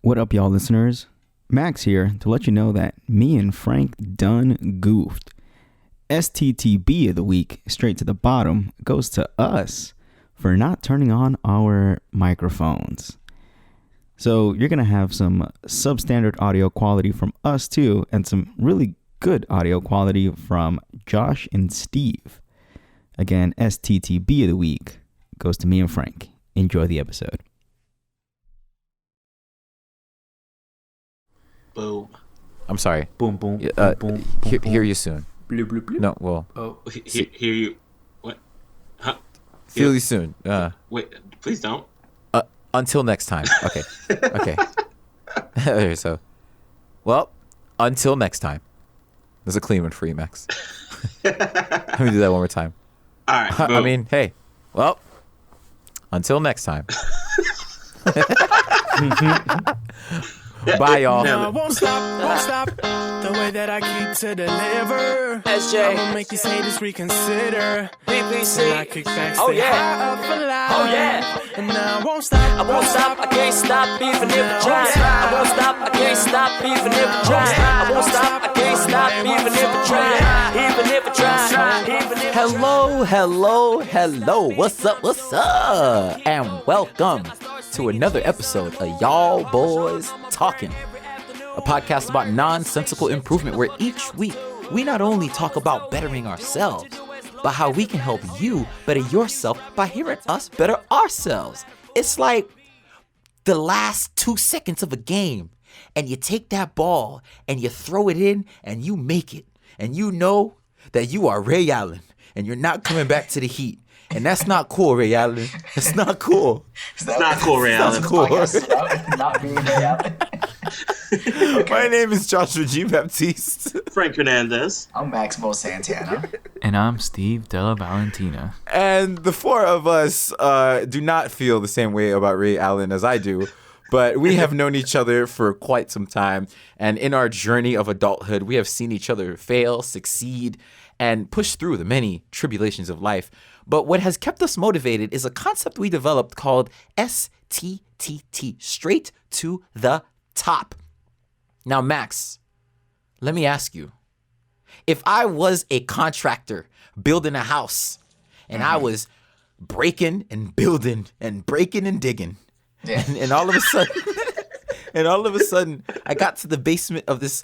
What up, y'all listeners? Max here to let you know that me and Frank done goofed. STTB of the week, straight to the bottom, goes to us for not turning on our microphones. So you're going to have some substandard audio quality from us too, and some really good audio quality from Josh and Steve. Again, STTB of the week goes to me and Frank. Enjoy the episode. Boom. I'm sorry. Boom, boom, boom, boom, hear you soon. Bloop, bloop, bloop. No, well. Oh, hear you. What? Huh? Feel you soon. Wait, please don't. Until next time. Okay. Okay. Okay, so, well, until next time. There's a clean one for you, Max. Let me do that one more time. All right. I mean, hey, well, until next time. Bye, y'all. No, I won't stop. The way that I keep to deliver. SJ. I'ma make these haters reconsider. BBC. And I kick back, Oh, stay yeah. high up for life. Oh, yeah. And now I won't stop. I won't stop, I can't stop, even if I try. I won't stop, I can't stop, even if I try. I won't stop, I can't stop, even if I try. Even if I try. Hello. What's up? And welcome to another episode of Y'all Boys Talking, a podcast about nonsensical improvement where each week we not only talk about bettering ourselves, but how we can help you better yourself by hearing us better ourselves. It's like the last 2 seconds of a game, and you take that ball and you throw it in and you make it, and you know that you are Ray Allen and you're not coming back to the Heat. And that's not cool, Ray Allen. It's not cool. It's not cool, Ray Allen. Cool. Not being Ray Allen. My name is Joshua G. Baptiste. Frank Hernandez. I'm Maximo Santana. And I'm Steve Della Valentina. And the four of us do not feel the same way about Ray Allen as I do. But we have known each other for quite some time. And in our journey of adulthood, we have seen each other fail, succeed, and push through the many tribulations of life. But what has kept us motivated is a concept we developed called STTT, straight to the top. Now, Max, let me ask you, if I was a contractor building a house and I was breaking and building and breaking and digging, and all of a sudden, I got to the basement of this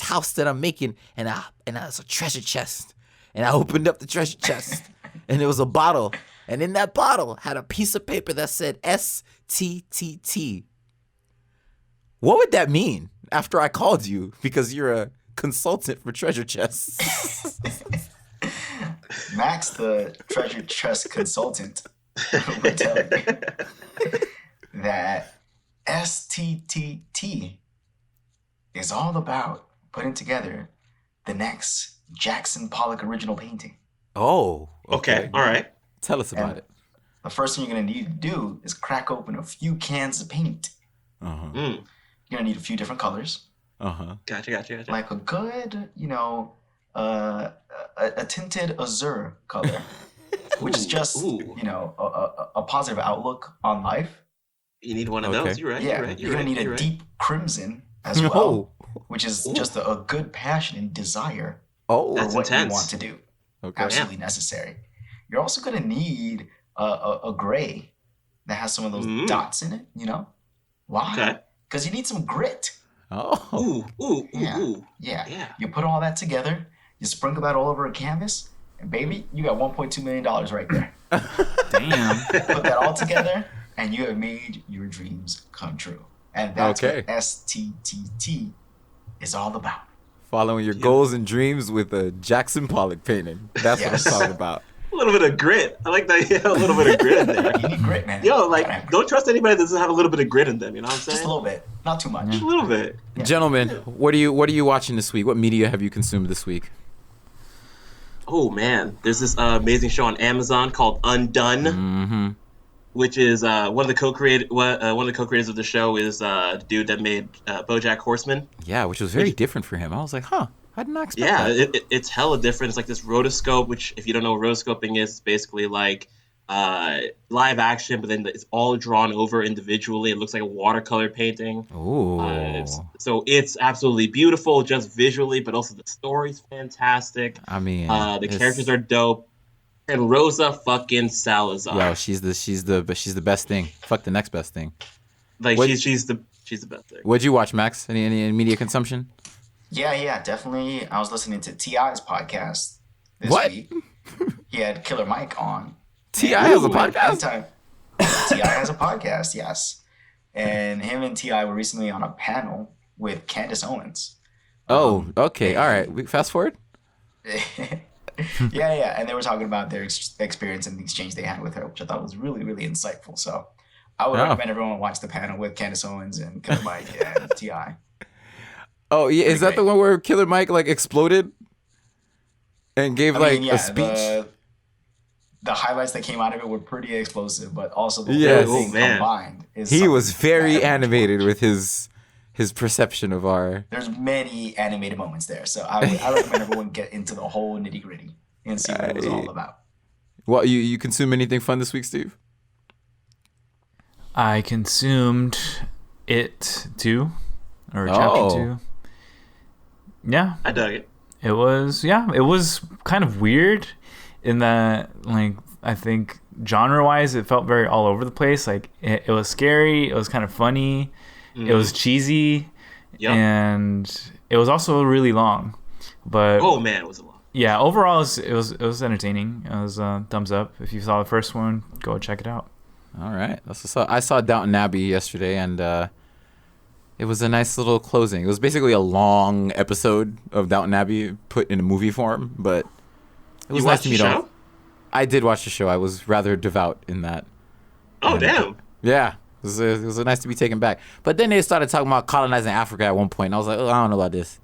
house that I'm making, and it's a treasure chest, and I opened up the treasure chest, and there was a bottle, and in that bottle had a piece of paper that said STTT. What would that mean after I called you because you're a consultant for treasure chests? Max, the treasure chest consultant, would tell you that STTT is all about putting together the next Jackson Pollock original painting. Oh, Okay. All right. Tell us about it. The first thing you're going to need to do is crack open a few cans of paint. Uh-huh. You're going to need a few different colors. Uh-huh. Gotcha. Like a good, a tinted azure color, which is just, a positive outlook on life. You need one of Okay. those. You're right. Yeah, you're going to need a deep crimson as well, which is just a good passion and desire Oh. for That's what intense. you want to do. Okay. Absolutely necessary. You're also going to need a gray that has some of those dots in it, Why? Okay. Because you need some grit. Oh. Ooh. Yeah. You put all that together, you sprinkle that all over a canvas, and baby, you got $1.2 million right there. Damn. Put that all together, and you have made your dreams come true. And that's Okay. what STTT is all about. Following your goals and dreams with a Jackson Pollock painting. That's Yes. what I'm talking about. A little bit of grit. I like that. Yeah, a little bit of grit in there. You need grit, man. Yo, don't trust anybody that doesn't have a little bit of grit in them. You know what I'm saying? Just a little bit, not too much. Just a little bit. Gentlemen, what are you watching this week? What media have you consumed this week? Oh man, there's this amazing show on Amazon called Undone, which is one of the co-creators of the show is the dude that made BoJack Horseman. Yeah, which was very different for him. I was like, I did not expect Yeah, that. it's hella different. It's like this rotoscope, which if you don't know what rotoscoping is, it's basically like live action, but then it's all drawn over individually. It looks like a watercolor painting. Ooh. So it's absolutely beautiful, just visually, but also the story's fantastic. I mean, the characters are dope. And Rosa fucking Salazar. Yo, she's the best thing. Fuck the next best thing. Like What- she's the best thing. What'd you watch, Max? Any media consumption? Yeah, definitely. I was listening to T.I.'s podcast this What? week. He had Killer Mike on. T.I. has a podcast? T.I. has a podcast, yes. And him and T.I. were recently on a panel with Candace Owens. Oh, okay. All right. We fast forward. Yeah. And they were talking about their experience and the exchange they had with her, which I thought was really, really insightful. So I would recommend everyone watch the panel with Candace Owens and Killer Mike and T.I. Oh, yeah. Is that great. the one where Killer Mike like exploded and gave a speech? The highlights that came out of it were pretty explosive, but also the Yes. whole thing Oh, man. combined is He was something very that everyone should animated watch. with his perception of our. There's many animated moments there, so I recommend everyone get into the whole nitty gritty and see what it was all about. Well, you consume anything fun this week, Steve? I consumed It 2, or Chapter 2. Yeah, I dug it. it was kind of weird in that, like, I think genre-wise it felt very all over the place. Like, it was scary, it was kind of funny, it was cheesy, Yep. and it was also really long. But Oh man, it was a lot. yeah, overall it was entertaining. It was thumbs up. If you saw the first one, go check it out. All right. That's what's up. I saw Downton Abbey yesterday, and it was a nice little closing. It was basically a long episode of Downton Abbey put in a movie form, but it was You nice watched to the meet all. show? I did watch the show. I was rather devout in that. Oh damn. Yeah. It was nice to be taken back. But then they started talking about colonizing Africa at one point, and I was like, oh, I don't know about this.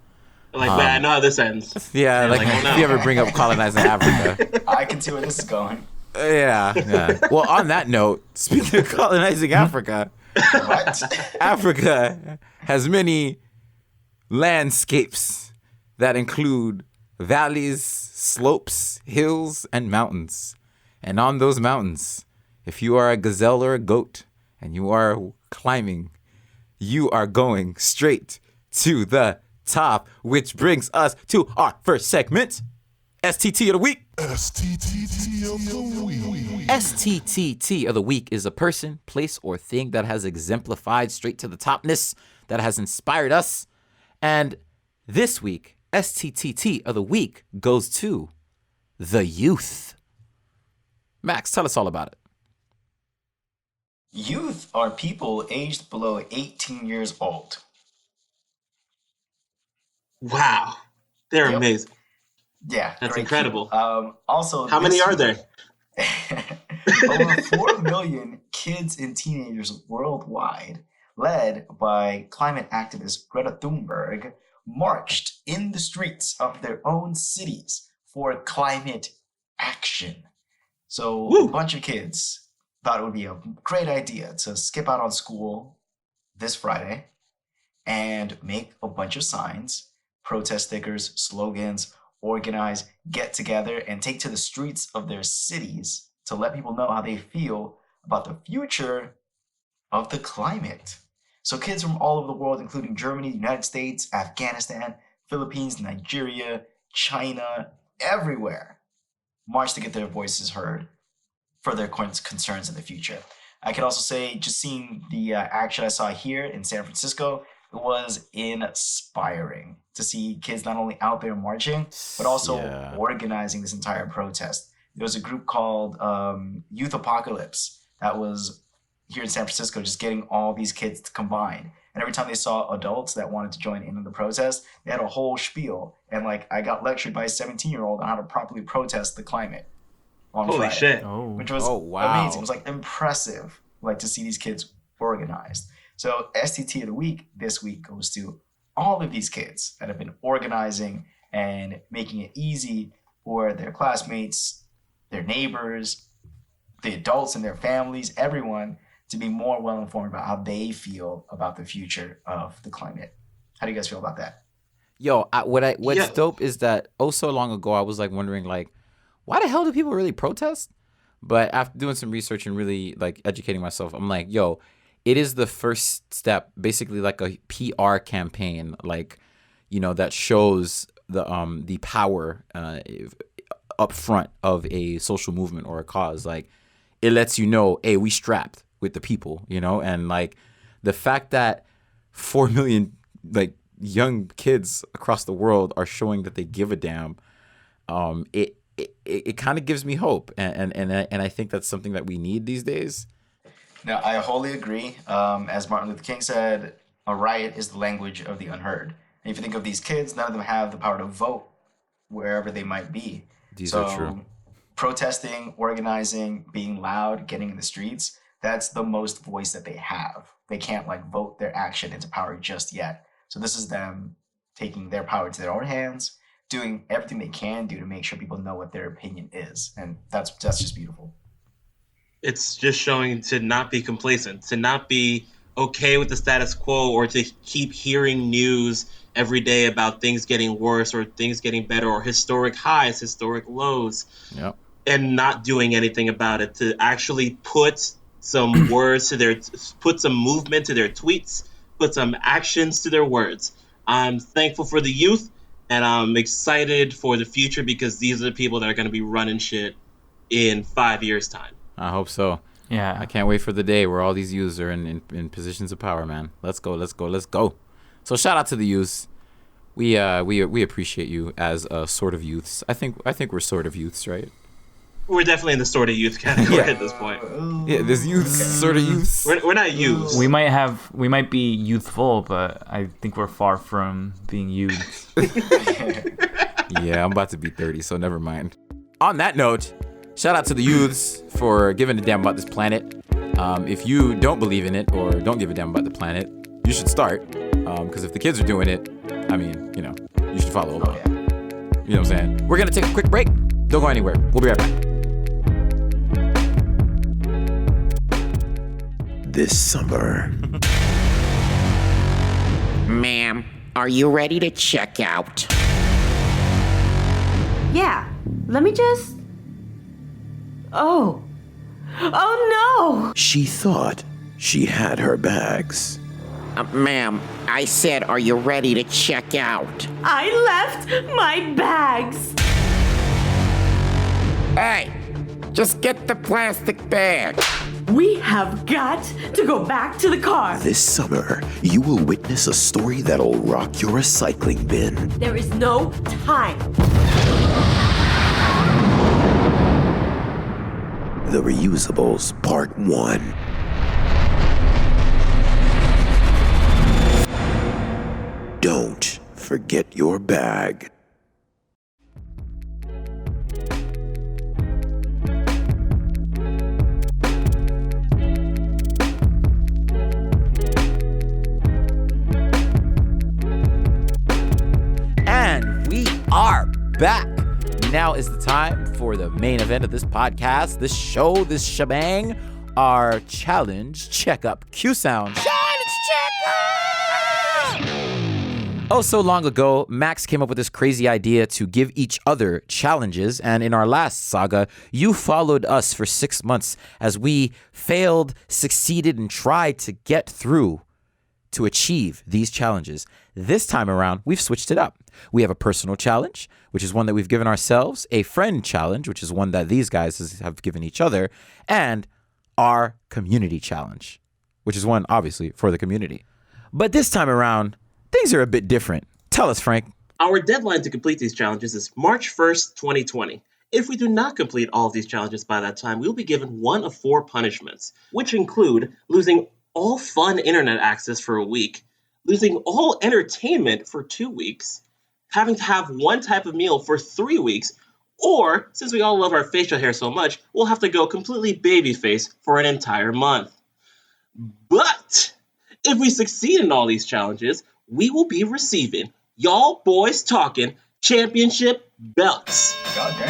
Like, man, I know how this ends. Yeah, like, like, oh, no. if you ever bring up colonizing Africa. I can see where this is going. Yeah. Well, on that note, speaking of colonizing Africa, What? Africa has many landscapes that include valleys, slopes, hills, and mountains. And on those mountains, if you are a gazelle or a goat and you are climbing, you are going straight to the top, which brings us to our first segment, STT of the Week. STTT of the week. STTT of the week is a person, place, or thing that has exemplified straight to the topness, that has inspired us. And this week, STTT of the week goes to the youth. Max, tell us all about it. Youth are people aged below 18 years old. Wow. They're Yep. amazing. Yeah, That's great incredible. people. Also, How many this are there? Over 4 million kids and teenagers worldwide, led by climate activist Greta Thunberg, marched in the streets of their own cities for climate action. So Woo. a bunch of kids thought it would be a great idea to skip out on school this Friday and make a bunch of signs, protest stickers, slogans, organize, get together, and take to the streets of their cities to let people know how they feel about the future of the climate. So kids from all over the world, including Germany, United States, Afghanistan, Philippines, Nigeria, China, everywhere, marched to get their voices heard for their concerns in the future. I can also say, just seeing the action I saw here in San Francisco, it was inspiring to see kids not only out there marching, but also Yeah. organizing this entire protest. There was a group called Youth Apocalypse that was here in San Francisco, just getting all these kids to combine. And every time they saw adults that wanted to join in on the protest, they had a whole spiel. And like, I got lectured by a 17-year-old on how to properly protest the climate on Holy Friday, shit. Oh, which was Oh, wow. amazing. It was like impressive, like to see these kids organized. So STT of the week this week goes to all of these kids that have been organizing and making it easy for their classmates, their neighbors, the adults and their families, everyone to be more well informed about how they feel about the future of the climate. How do you guys feel about that? Yo, what's Yeah. dope is that so long ago I was like wondering like, why the hell do people really protest? But after doing some research and really like educating myself, I'm like, yo, it is the first step, basically like a PR campaign, like, you know, that shows the power up front of a social movement or a cause. Like, it lets you know, hey, we strapped with the people, you know, and like the fact that 4 million like young kids across the world are showing that they give a damn. It kind of gives me hope, and I think that's something that we need these days. No, I wholly agree. As Martin Luther King said, a riot is the language of the unheard. And if you think of these kids, none of them have the power to vote wherever they might be. These are true. Protesting, organizing, being loud, getting in the streets, that's the most voice that they have. They can't like vote their action into power just yet. So this is them taking their power into their own hands, doing everything they can do to make sure people know what their opinion is. And that's just beautiful. It's just showing to not be complacent, to not be okay with the status quo, or to keep hearing news every day about things getting worse or things getting better, or historic highs, historic lows, and not doing anything about it. To actually put some words to put some movement to their tweets, put some actions to their words. I'm thankful for the youth, and I'm excited for the future, because these are the people that are going to be running shit in 5 years' time. I hope so. Yeah. I can't wait for the day where all these youths are in positions of power, man. Let's go. So shout out to the youths. We appreciate you as sort of youths. I think we're sort of youths, right? We're definitely in the sort of youth category at this point. Yeah, there's youths, sort of youths. We're not youths. We might be youthful, but I think we're far from being youths. Yeah, I'm about to be 30, so never mind. On that note, shout out to the youths for giving a damn about this planet. If you don't believe in it or don't give a damn about the planet, you should start. Because if the kids are doing it, I mean, you know, you should follow along. You know what I'm saying? We're going to take a quick break. Don't go anywhere. We'll be right back. This summer. Ma'am, are you ready to check out? Yeah, let me just... Oh no! She thought she had her bags. Ma'am, I said, are you ready to check out? I left my bags! Hey, just get the plastic bag. We have got to go back to the car. This summer, you will witness a story that'll rock your recycling bin. There is no time. The Reusables Part 1. Don't forget your bag. And we are back. Now is the time for the main event of this podcast, this show, this shebang, our challenge checkup. Q sound. Challenge checkup! Oh, so long ago, Max came up with this crazy idea to give each other challenges, and in our last saga, you followed us for 6 months as we failed, succeeded, and tried to get through to achieve these challenges. This time around, we've switched it up. We have a personal challenge, which is one that we've given ourselves, a friend challenge, which is one that these guys have given each other, and our community challenge, which is one, obviously, for the community. But this time around, things are a bit different. Tell us, Frank. Our deadline to complete these challenges is March 1st, 2020. If we do not complete all of these challenges by that time, we will be given one of 4 punishments, which include losing all fun internet access for a week, losing all entertainment for 2 weeks, having to have one type of meal for 3 weeks, or, since we all love our facial hair so much, we'll have to go completely babyface for an entire month. But if we succeed in all these challenges, we will be receiving Y'all Boys Talking Championship belts,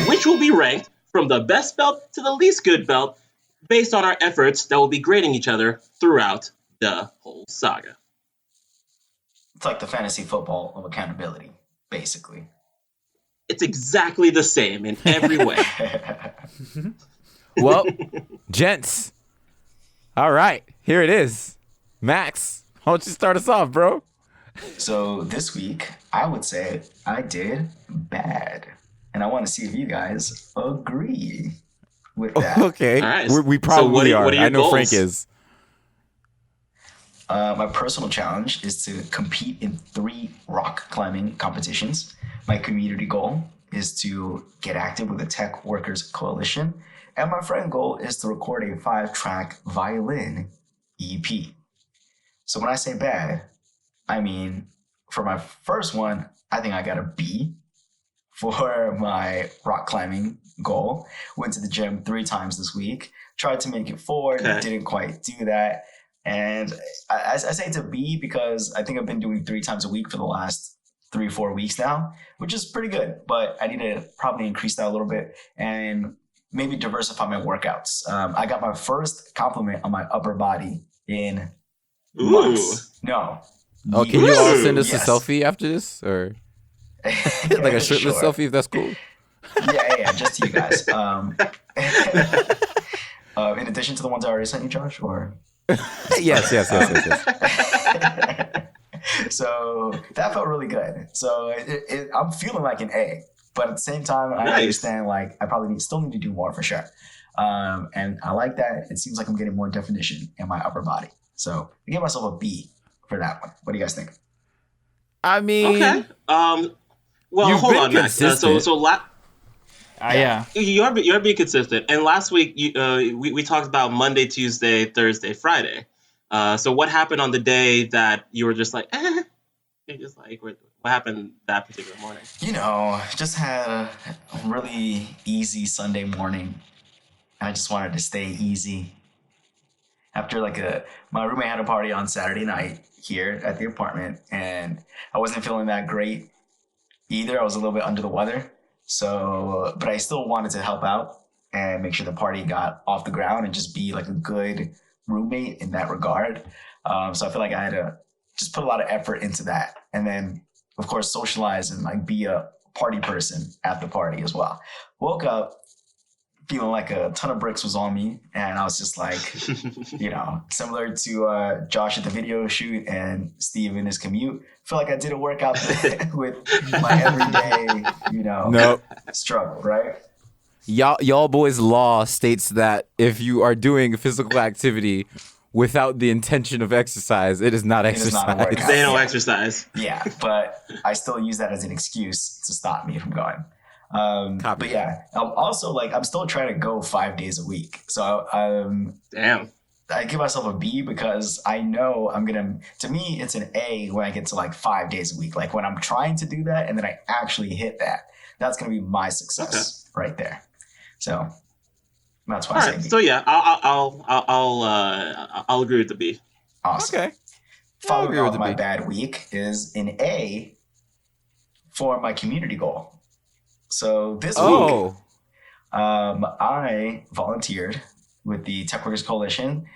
which will be ranked from the best belt to the least good belt based on our efforts that will be grading each other throughout the whole saga. It's like the fantasy football of accountability, basically. It's exactly the same in every way. Well, gents. All right, here it is. Max, why don't you start us off, bro? So this week, I would say I did bad. And I want to see if you guys agree with that. Okay, All right. we probably are. What are your I know goals? Frank is. My personal challenge is to compete in 3 rock climbing competitions. My community goal is to get active with the Tech Workers Coalition. And my friend goal is to record a 5-track violin EP. So when I say bad, I mean, for my first one, I think I got a B for my rock climbing goal. Went to the gym 3 times this week. Tried to make it 4, didn't quite do that. And I say it's a B because I think I've been doing 3 times a week for the last 3-4 weeks now, which is pretty good. But I need to probably increase that a little bit and maybe diversify my workouts. I got my first compliment on my upper body in months. No. Oh, can you all send us Yes. a selfie after this, or like a shirtless Sure. selfie if that's cool? Yeah, just to you guys. In addition to the ones I already sent you, Josh, or yes. so that felt really good. So I'm feeling like an A, but at the same time, I Nice. understand like I probably still need to do more for sure. And I like that. It seems like I'm getting more definition in my upper body. So I give myself a B for that one. What do you guys think? I mean, Okay. Well, You've hold been on, Max. consistent. Yeah. you're being consistent. And last week, we talked about Monday, Tuesday, Thursday, Friday. So what happened on the day that you were just like, You're just like, what happened that particular morning? You know, just had a really easy Sunday morning. I just wanted to stay easy. After my roommate had a party on Saturday night here at the apartment, and I wasn't feeling that great either. I was a little bit under the weather. So, but I still wanted to help out and make sure the party got off the ground and just be like a good roommate in that regard. So I feel like I had to just put a lot of effort into that. And then, of course, socialize and like be a party person at the party as well. Woke up feeling like a ton of bricks was on me. And I was just like, similar to Josh at the video shoot and Steve in his commute. I feel like I did a workout with my everyday, struggle, right? Y'all boys law states that if you are doing physical activity without the intention of exercise, it is not exercise. not a workout. They don't exercise. Yeah, but I still use that as an excuse to stop me from going. But yeah, I'm still trying to go 5 days a week. So Damn. I give myself a B because I know to me, it's an A when I get to like 5 days a week. Like when I'm trying to do that and then I actually hit that, that's going to be my success right there. So that's why I say B. So yeah, I'll agree with the B. Awesome. Okay. Following with on the my B. bad week is an A for my community goal. So this week, I volunteered with the Tech Workers Coalition.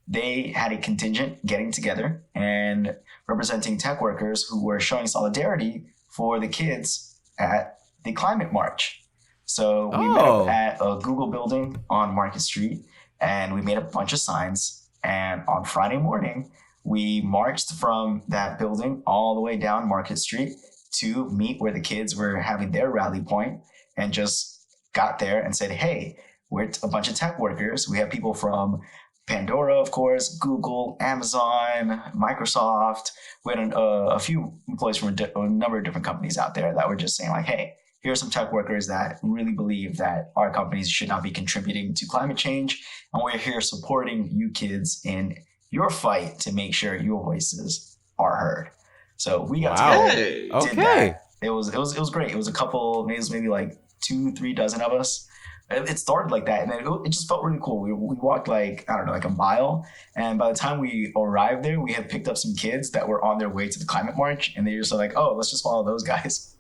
They had a contingent getting together and representing tech workers who were showing solidarity for the kids at the climate march. So we met up at a Google building on Market Street and we made a bunch of signs. And on Friday morning, we marched from that building all the way down Market Street to meet where the kids were having their rally point, and just got there and said, hey, we're a bunch of tech workers. We have people from Pandora, of course, Google, Amazon, Microsoft. We had a few employees from a number of different companies out there that were just saying like, hey, here are some tech workers that really believe that our companies should not be contributing to climate change. And we're here supporting you kids in your fight to make sure your voices are heard. So we got together, did that. It was great. It was a couple, maybe like 2-3 dozen of us. It started like that, and then it just felt really cool. We walked like a mile, and by the time we arrived there, we had picked up some kids that were on their way to the climate march, and they just were like, "Oh, let's just follow those guys,"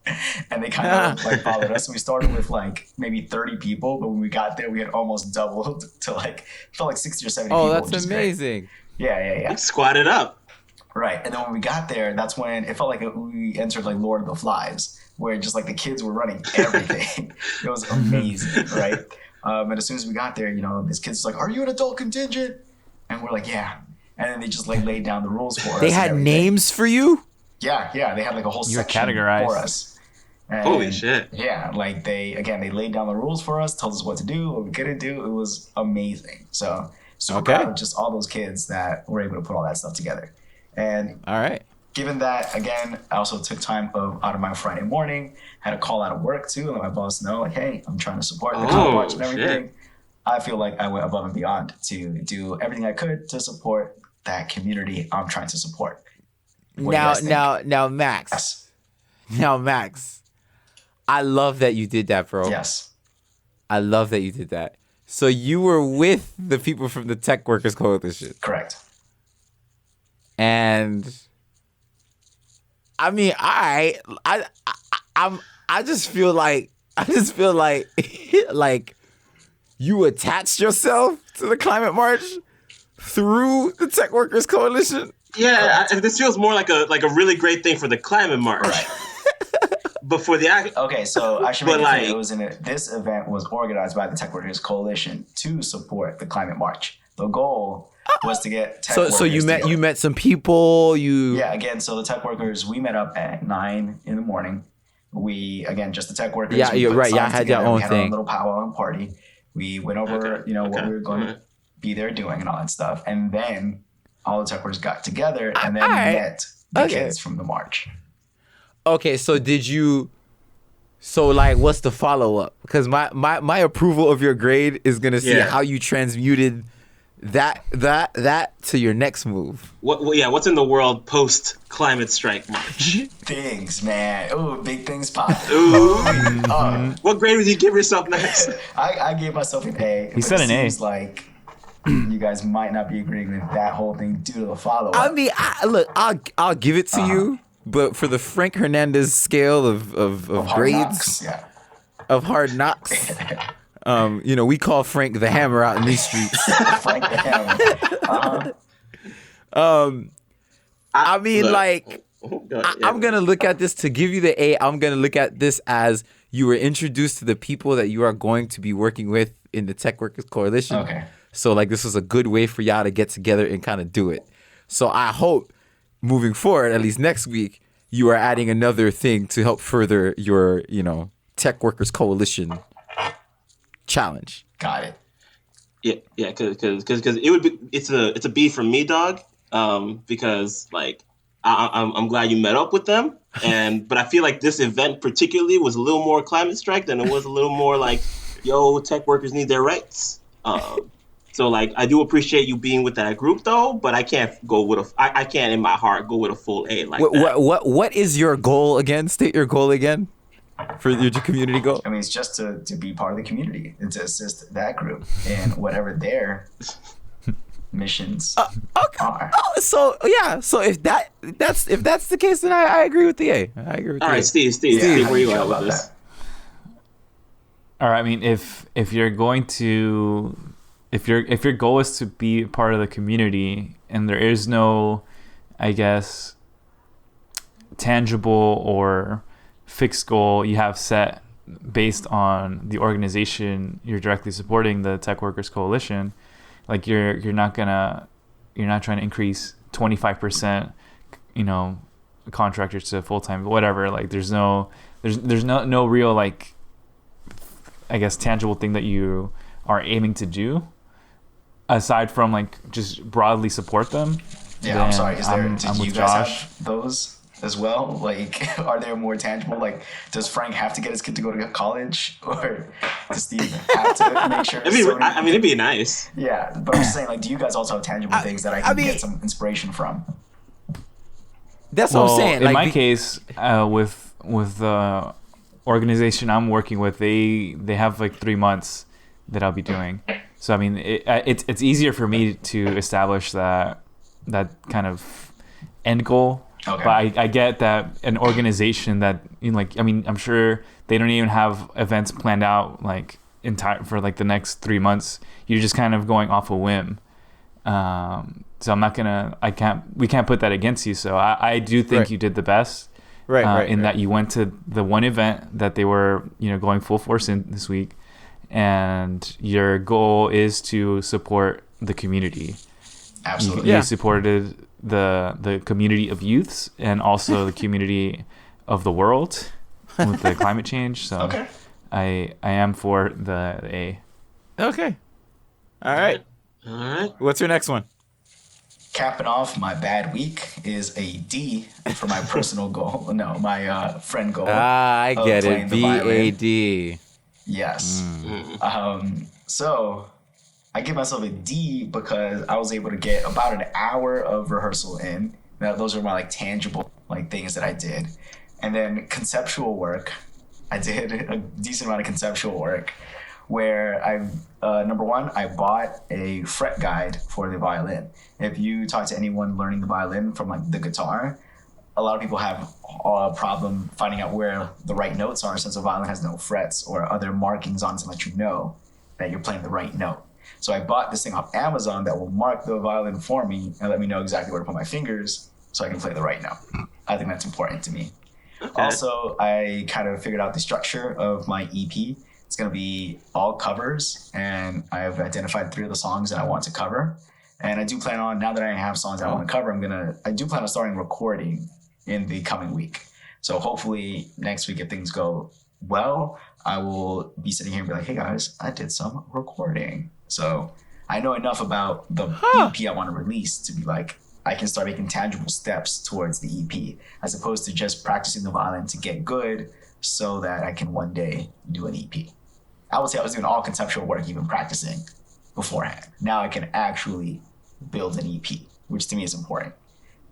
and they kind of like followed us. And we started with like maybe 30 people, but when we got there, we had almost doubled to like felt like 60 or 70 people. Oh, that's amazing! Yeah. We squatted up. Right, and then when we got there, that's when it felt like we entered like Lord of the Flies, where just like the kids were running everything. It was amazing, right? And as soon as we got there, this kid's like, "Are you an adult contingent?" And we're like, "Yeah." And then they just laid down the rules for us. They had names for you? Yeah. They had like a whole You were section categorized. for us. And, Holy shit. Yeah, like they laid down the rules for us, told us what to do, what we couldn't do. It was amazing. So super proud of just all those kids that were able to put all that stuff together. And all right. Given that, again, I also took time out of my Friday morning, had a call out of work too, and let my boss know, like, hey, I'm trying to support the Climate March and everything. Shit. I feel like I went above and beyond to do everything I could to support that community I'm trying to support. What do you guys think? Now, Max. Yes. Now, Max. I love that you did that, bro. Yes. I love that you did that. So you were with the people from the Tech Workers Coalition. Correct. And I mean, I just feel like like you attached yourself to the Climate March through the Tech Workers Coalition. Yeah, this feels more like a really great thing for the Climate March. Right. But for the okay, so I should make it clear, this event was organized by the Tech Workers Coalition to support the Climate March. The goal was to get tech workers. So you met some people. Yeah, again, so the tech workers, we met up at 9 a.m. Just the tech workers. Yeah, you're right. Yeah, I had your own we had thing. Our little powwow party. We went over, what we were going to be there doing and all that stuff, and then all the tech workers got together and then met the kids from the march. Okay, so what's the follow up? Because my approval of your grade is gonna see how you transmuted that to your next move. What's in the world post climate strike march? Things, man. Ooh, big things pop. Ooh. What grade would you give yourself next? I gave myself an A. He said an A. Seems like you guys might not be agreeing with that whole thing due to the follow up. I mean, I'll give it to you. But for the Frank Hernandez scale of grades, of hard knocks, we call Frank the Hammer out in these streets. Frank the Hammer. I mean, I'm going to look at this to give you the A. I'm going to look at this as you were introduced to the people that you are going to be working with in the Tech Workers Coalition. Okay. So, this was a good way for y'all to get together and kind of do it. So I hope moving forward, at least next week, you are adding another thing to help further your, Tech Workers Coalition challenge. Got it. Yeah, because it would be it's a B from me, dog. Because I'm glad you met up with them, but I feel like this event particularly was a little more climate strike than it was a little more like, yo, tech workers need their rights. So I do appreciate you being with that group though, but I can't go with I can't in my heart go with a full A like that. What is your goal again? State your goal again for your community goal. I mean, it's just to be part of the community and to assist that group in whatever their missions are. Oh, so if that's the case, then I agree with the A. I agree with the A. All right, Steve, where you at with this? All right, I mean, if you're going to if your goal is to be part of the community and there is no, I guess, tangible or fixed goal you have set based on the organization you're directly supporting, the Tech Workers Coalition, you're not trying to increase 25%, contractors to full-time, whatever. There's no real I guess tangible thing that you are aiming to do aside from just broadly support them. Yeah, I'm sorry. Did you guys have those as well? Are there more tangible? Does Frank have to get his kid to go to college, or does Steve have to make sure? It'd be nice. Yeah, but I'm just saying, do you guys also have tangible things that I can get some inspiration from? That's what I'm saying. In my case, with the organization I'm working with, they have 3 months that I'll be doing. So I mean, it's easier for me to establish that kind of end goal. Okay. But I get that an organization that I'm sure they don't even have events planned out for the next 3 months. You're just kind of going off a whim. So we can't put that against you. So I do think you did the best. Right. That you went to the one event that they were, going full force in this week, and your goal is to support the community. Absolutely. You supported the community of youths and also the community of the world with the climate change. So Okay. I am for the A. Okay. All right. All right. What's your next one? Capping off my bad week is a D for my personal goal. No, my friend goal. I of get playing it. the violin. VAD. Yes. So I give myself a D because I was able to get about an hour of rehearsal in. Now, those are my like tangible like things that I did. And then conceptual work. I did a decent amount of conceptual work where number one, I bought a fret guide for the violin. If you talk to anyone learning the violin from like the guitar, a lot of people have a problem finding out where the right notes are since the violin has no frets or other markings on it to let you know that you're playing the right note. So I bought this thing off Amazon that will mark the violin for me and let me know exactly where to put my fingers so I can play the right note. I think that's important to me. Okay. Also, I kind of figured out the structure of my EP. It's going to be all covers, and I've identified 3 of the songs that I want to cover. And I do plan on, now that I have songs that I want to cover, I do plan on starting recording in the coming week. So hopefully next week, if things go well, I will be sitting here and be like, hey guys, I did some recording. So I know enough about the EP I want to release to be like, I can start making tangible steps towards the EP as opposed to just practicing the violin to get good so that I can one day do an EP. I would say I was doing all conceptual work, even practicing beforehand. Now I can actually build an EP, which to me is important.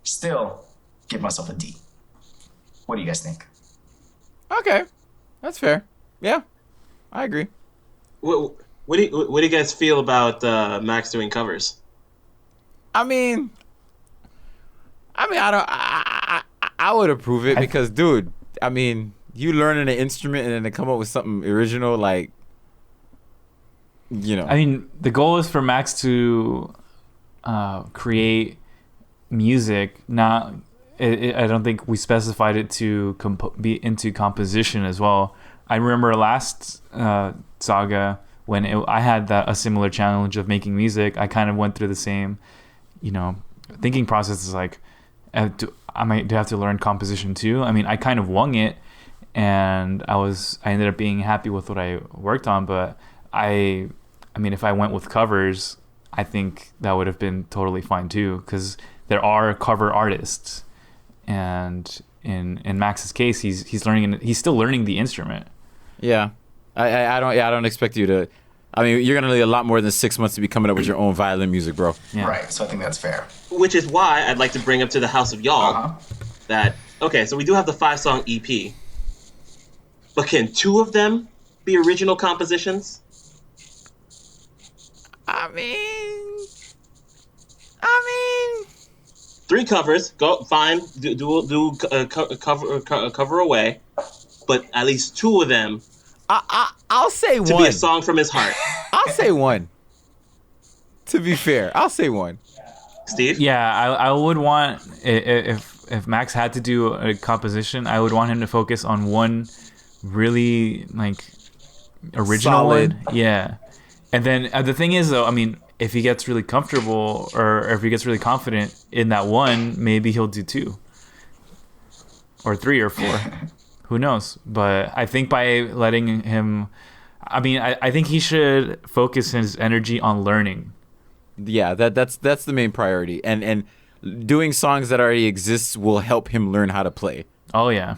Still, give myself a D. What do you guys think? Okay. That's fair. Yeah. I agree. What do you guys feel about Max doing covers? I would approve it because, dude, I mean, you learning an instrument and then to come up with something original, like, you know. I mean, the goal is for Max to create music. I don't think we specified it to be into composition as well. I remember last saga when I had a similar challenge of making music. I kind of went through the same, thinking process. Is like, I might have to learn composition too. I mean, I kind of wung it, and I ended up being happy with what I worked on. But I mean, if I went with covers, I think that would have been totally fine too, because there are cover artists, and in Max's case, he's learning. He's still learning the instrument. Yeah, I don't expect you to. I mean, you're gonna need a lot more than 6 months to be coming up with your own violin music, bro. Yeah. Right, so I think that's fair. Which is why I'd like to bring up to the House of Y'all that, okay, so we do have the 5-song EP, but can 2 of them be original compositions? I mean, 3 covers, go fine, do cover away, but at least 2 of them. I'll say to one. Be a song from his heart. I'll say one. To be fair, I'll say one. Steve? Yeah, I would want, if Max had to do a composition, I would want him to focus on one really original Solid. one. Yeah. And then the thing is though, I mean, if he gets really comfortable or if he gets really confident in that one, maybe he'll do 2 or 3 or 4. Who knows? But I think by letting him, I think he should focus his energy on learning. Yeah, that's the main priority. And doing songs that already exist will help him learn how to play. Oh yeah.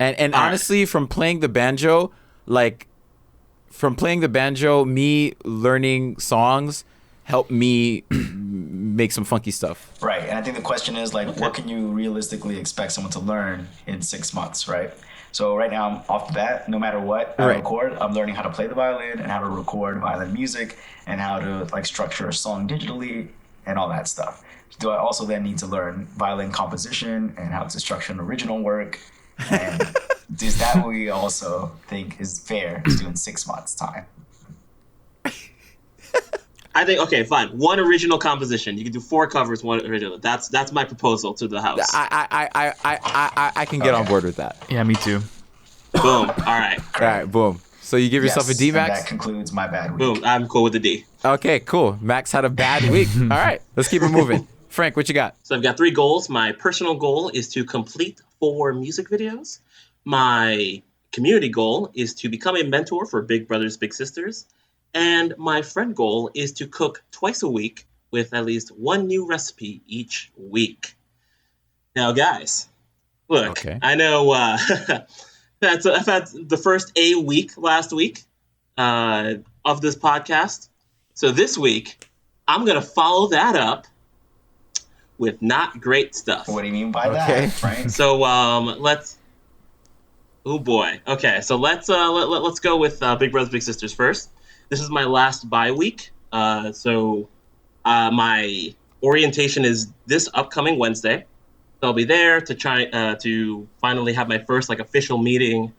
And honestly, from playing the banjo, me learning songs helped me make some funky stuff. Right, and I think the question is what can you realistically expect someone to learn in 6 months, right? So right now, I'm off the bat, no matter what I record, I'm learning how to play the violin and how to record violin music and how to structure a song digitally and all that stuff. Do I also then need to learn violin composition and how to structure an original work? And is that what we also think is fair to do in 6 months' time? I think, okay, fine. 1 original composition. You can do 4 covers, 1 original. That's my proposal to the house. I can get on board with that. Yeah, me too. Boom. All right. All right, boom. So you give yourself a D, and Max? that concludes my bad week. Boom, I'm cool with the D. Okay, cool. Max had a bad week. All right, let's keep it moving. Frank, what you got? So I've got 3 goals. My personal goal is to complete 4 music videos. My community goal is to become a mentor for Big Brothers Big Sisters. And my friend goal is to cook twice a week with at least 1 new recipe each week. Now, guys, look, Okay. I know I've had the first A week last week of this podcast. So this week, I'm going to follow that up with not great stuff. What do you mean by Okay. that, Frank? So let's. Oh boy. Okay, so let's go with Big Brothers Big Sisters first. This is my last bye week. So my orientation is this upcoming Wednesday. So I'll be there to try to finally have my first official meeting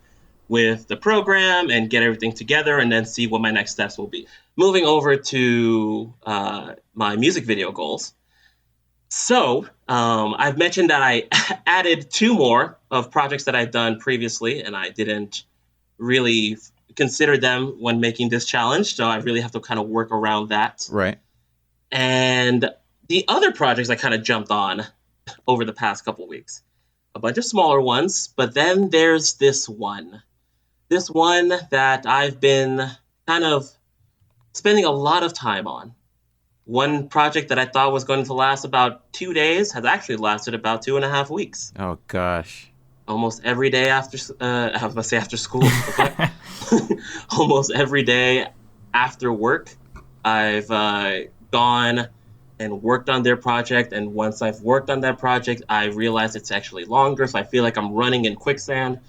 with the program and get everything together, and then see what my next steps will be. Moving over to my music video goals. So I've mentioned that I added 2 more of projects that I've done previously, and I didn't really consider them when making this challenge. So I really have to kind of work around that. Right. And the other projects I kind of jumped on over the past couple weeks, a bunch of smaller ones, but then there's this one that I've been kind of spending a lot of time on. One project that I thought was going to last about 2 days has actually lasted about 2.5 weeks. Oh gosh. Almost every day after, I was about to say after school. Okay? Almost every day after work, I've gone and worked on their project. And once I've worked on that project, I realize it's actually longer. So I feel like I'm running in quicksand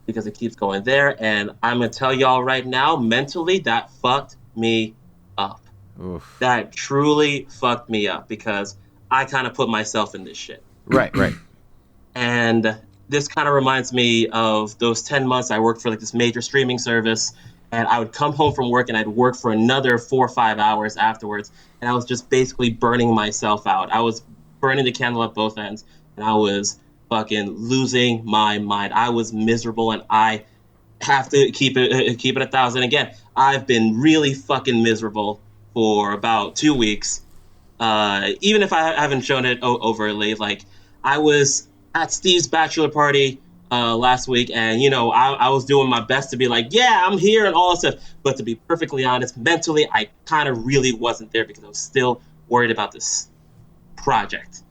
because it keeps going there. And I'm going to tell y'all right now, mentally, that fucked me up. Oof. That truly fucked me up because I kind of put myself in this shit. Right. And this kind of reminds me of those 10 months I worked for this major streaming service, and I would come home from work and I'd work for another 4 or 5 hours afterwards, and I was just basically burning myself out. I was burning the candle at both ends, and I was fucking losing my mind. I was miserable, and I have to keep it 1,000 again. I've been really fucking miserable for about 2 weeks. Even if I haven't shown it overtly, I was at Steve's bachelor party last week, and I was doing my best to be like, yeah, I'm here and all that stuff. But to be perfectly honest, mentally, I kind of really wasn't there because I was still worried about this project.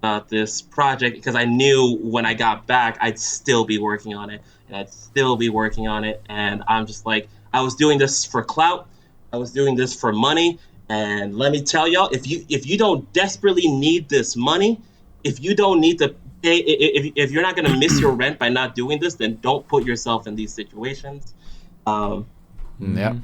Because I knew when I got back, I'd still be working on it, and I'm just like, I was doing this for clout. I was doing this for money, and let me tell y'all, if you don't desperately need this money, if you don't need to pay, if you're not gonna miss your rent by not doing this, then don't put yourself in these situations. Yep.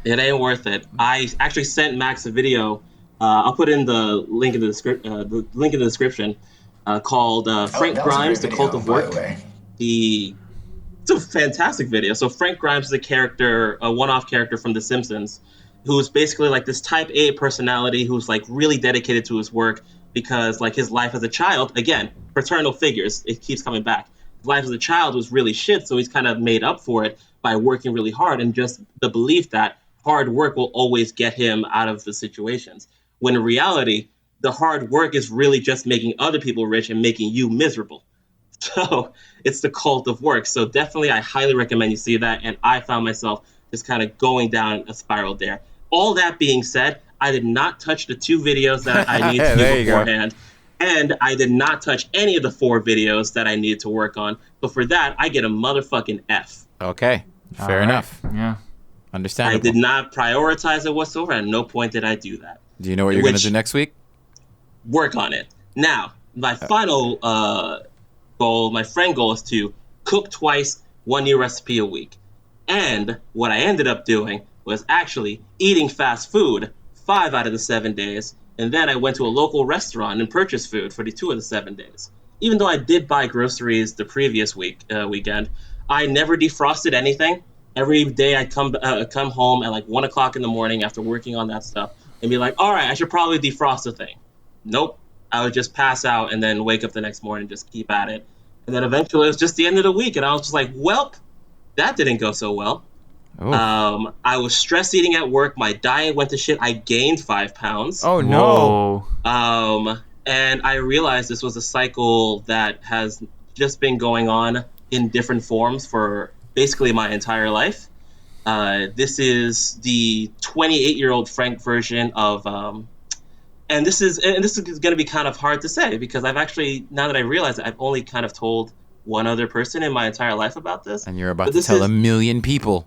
It ain't worth it. I actually sent Max a video. I'll put in the link in the description. Called Frank Grimes, The Cult of Work. It's a fantastic video. So Frank Grimes is a one-off character from The Simpsons, who's basically this type A personality who's really dedicated to his work because his life as a child, again, paternal figures, it keeps coming back. His life as a child was really shit, so he's kind of made up for it by working really hard and just the belief that hard work will always get him out of the situations. When in reality, the hard work is really just making other people rich and making you miserable. So it's the cult of work. So definitely I highly recommend you see that. And I found myself just kind of going down a spiral there. All that being said, I did not touch the 2 videos that I needed to do beforehand. And I did not touch any of the 4 videos that I needed to work on. So for that, I get a motherfucking F. Okay. Fair enough. Yeah. Understandable. I did not prioritize it whatsoever. At no point did I do that. Do you know what you're going to do next week? Work on it. Now, my final goal, my friend goal, is to cook twice, 1 new recipe a week. And what I ended up doing was actually eating fast food 5 out of the 7 days. And then I went to a local restaurant and purchased food for the 2 of the 7 days. Even though I did buy groceries the previous weekend, I never defrosted anything. Every day I'd come home at 1 o'clock in the morning after working on that stuff and be like, all right, I should probably defrost the thing. Nope. I would just pass out and then wake up the next morning and just keep at it. And then eventually it was just the end of the week. And I was just like, welp, that didn't go so well. Oh. I was stress eating at work. My diet went to shit. I gained 5 pounds. Oh no. And I realized this was a cycle that has just been going on in different forms for basically my entire life. This is the 28-year-old Frank version of, and this is going to be kind of hard to say because I've actually, now that I realize it, I've only kind of told one other person in my entire life about this. And you're about to tell 1 million people.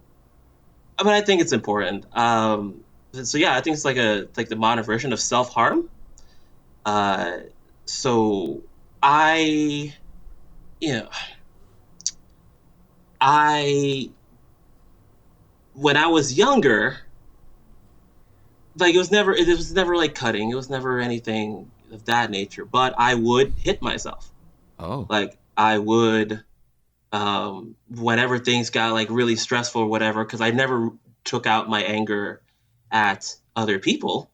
But I think it's important. So yeah, I think it's like the modern version of self-harm. So when I was younger, like it was never like cutting. It was never anything of that nature. But I would hit myself. Oh. Like I would, whenever things got like really stressful or whatever, because I never took out my anger at other people,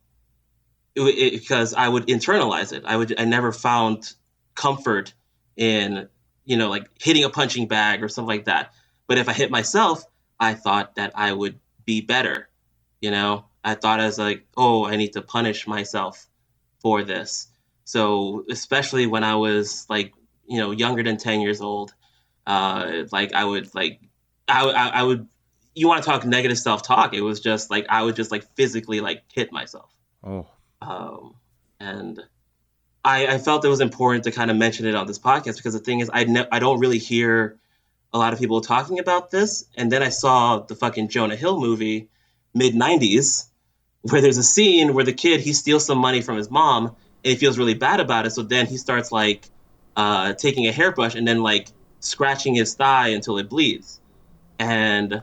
because I would internalize it. I never found comfort in, like hitting a punching bag or something like that. But if I hit myself, I thought that I would be better. I thought I was like, oh, I need to punish myself for this. So especially when I was like, younger than 10 years old, like I would you want to talk negative self-talk. It was just like, I would just like physically like hit myself. Oh. And I felt it was important to kind of mention it on this podcast because the thing is, I don't really hear a lot of people talking about this. And then I saw the fucking Jonah Hill movie, mid-90s, where there's a scene where the kid, he steals some money from his mom and he feels really bad about it. So then he starts like taking a hairbrush and then like scratching his thigh until it bleeds. And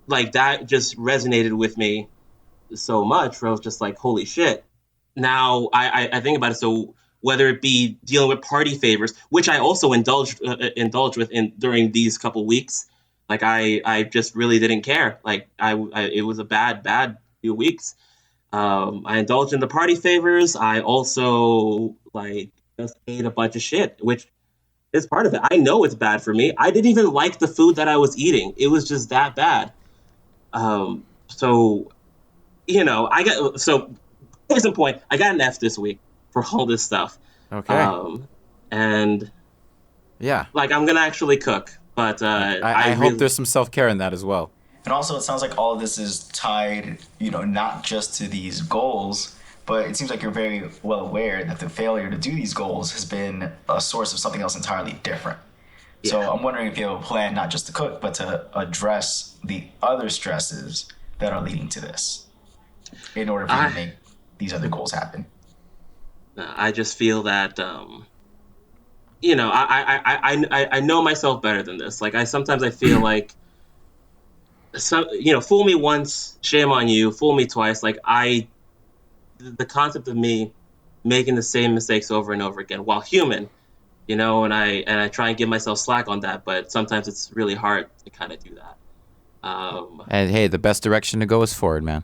like that just resonated with me so much where I was just like, holy shit. Now I think about it. So whether it be dealing with party favors, which I also indulged with during these couple weeks, like I just really didn't care. Like it was a bad few weeks. I indulged in the party favors. I also like just ate a bunch of shit, which is part of it. I know it's bad for me. I didn't even like the food that I was eating. It was just that bad. So case in point, I got an F this week for all this stuff. Okay. And yeah, like I'm gonna actually cook, but I hope there's some self-care in that as well. And also, it sounds like all of this is tied, not just to these goals, but it seems like you're very well aware that the failure to do these goals has been a source of something else entirely different. Yeah. So I'm wondering if you have a plan not just to cook, but to address the other stresses that are leading to this in order for you to make these other goals happen. I just feel that, I know myself better than this. Like sometimes I feel like, fool me once, shame on you. Fool me twice. Like the concept of me making the same mistakes over and over again, while human, and I try and give myself slack on that, but sometimes it's really hard to kind of do that. And hey, the best direction to go is forward, man.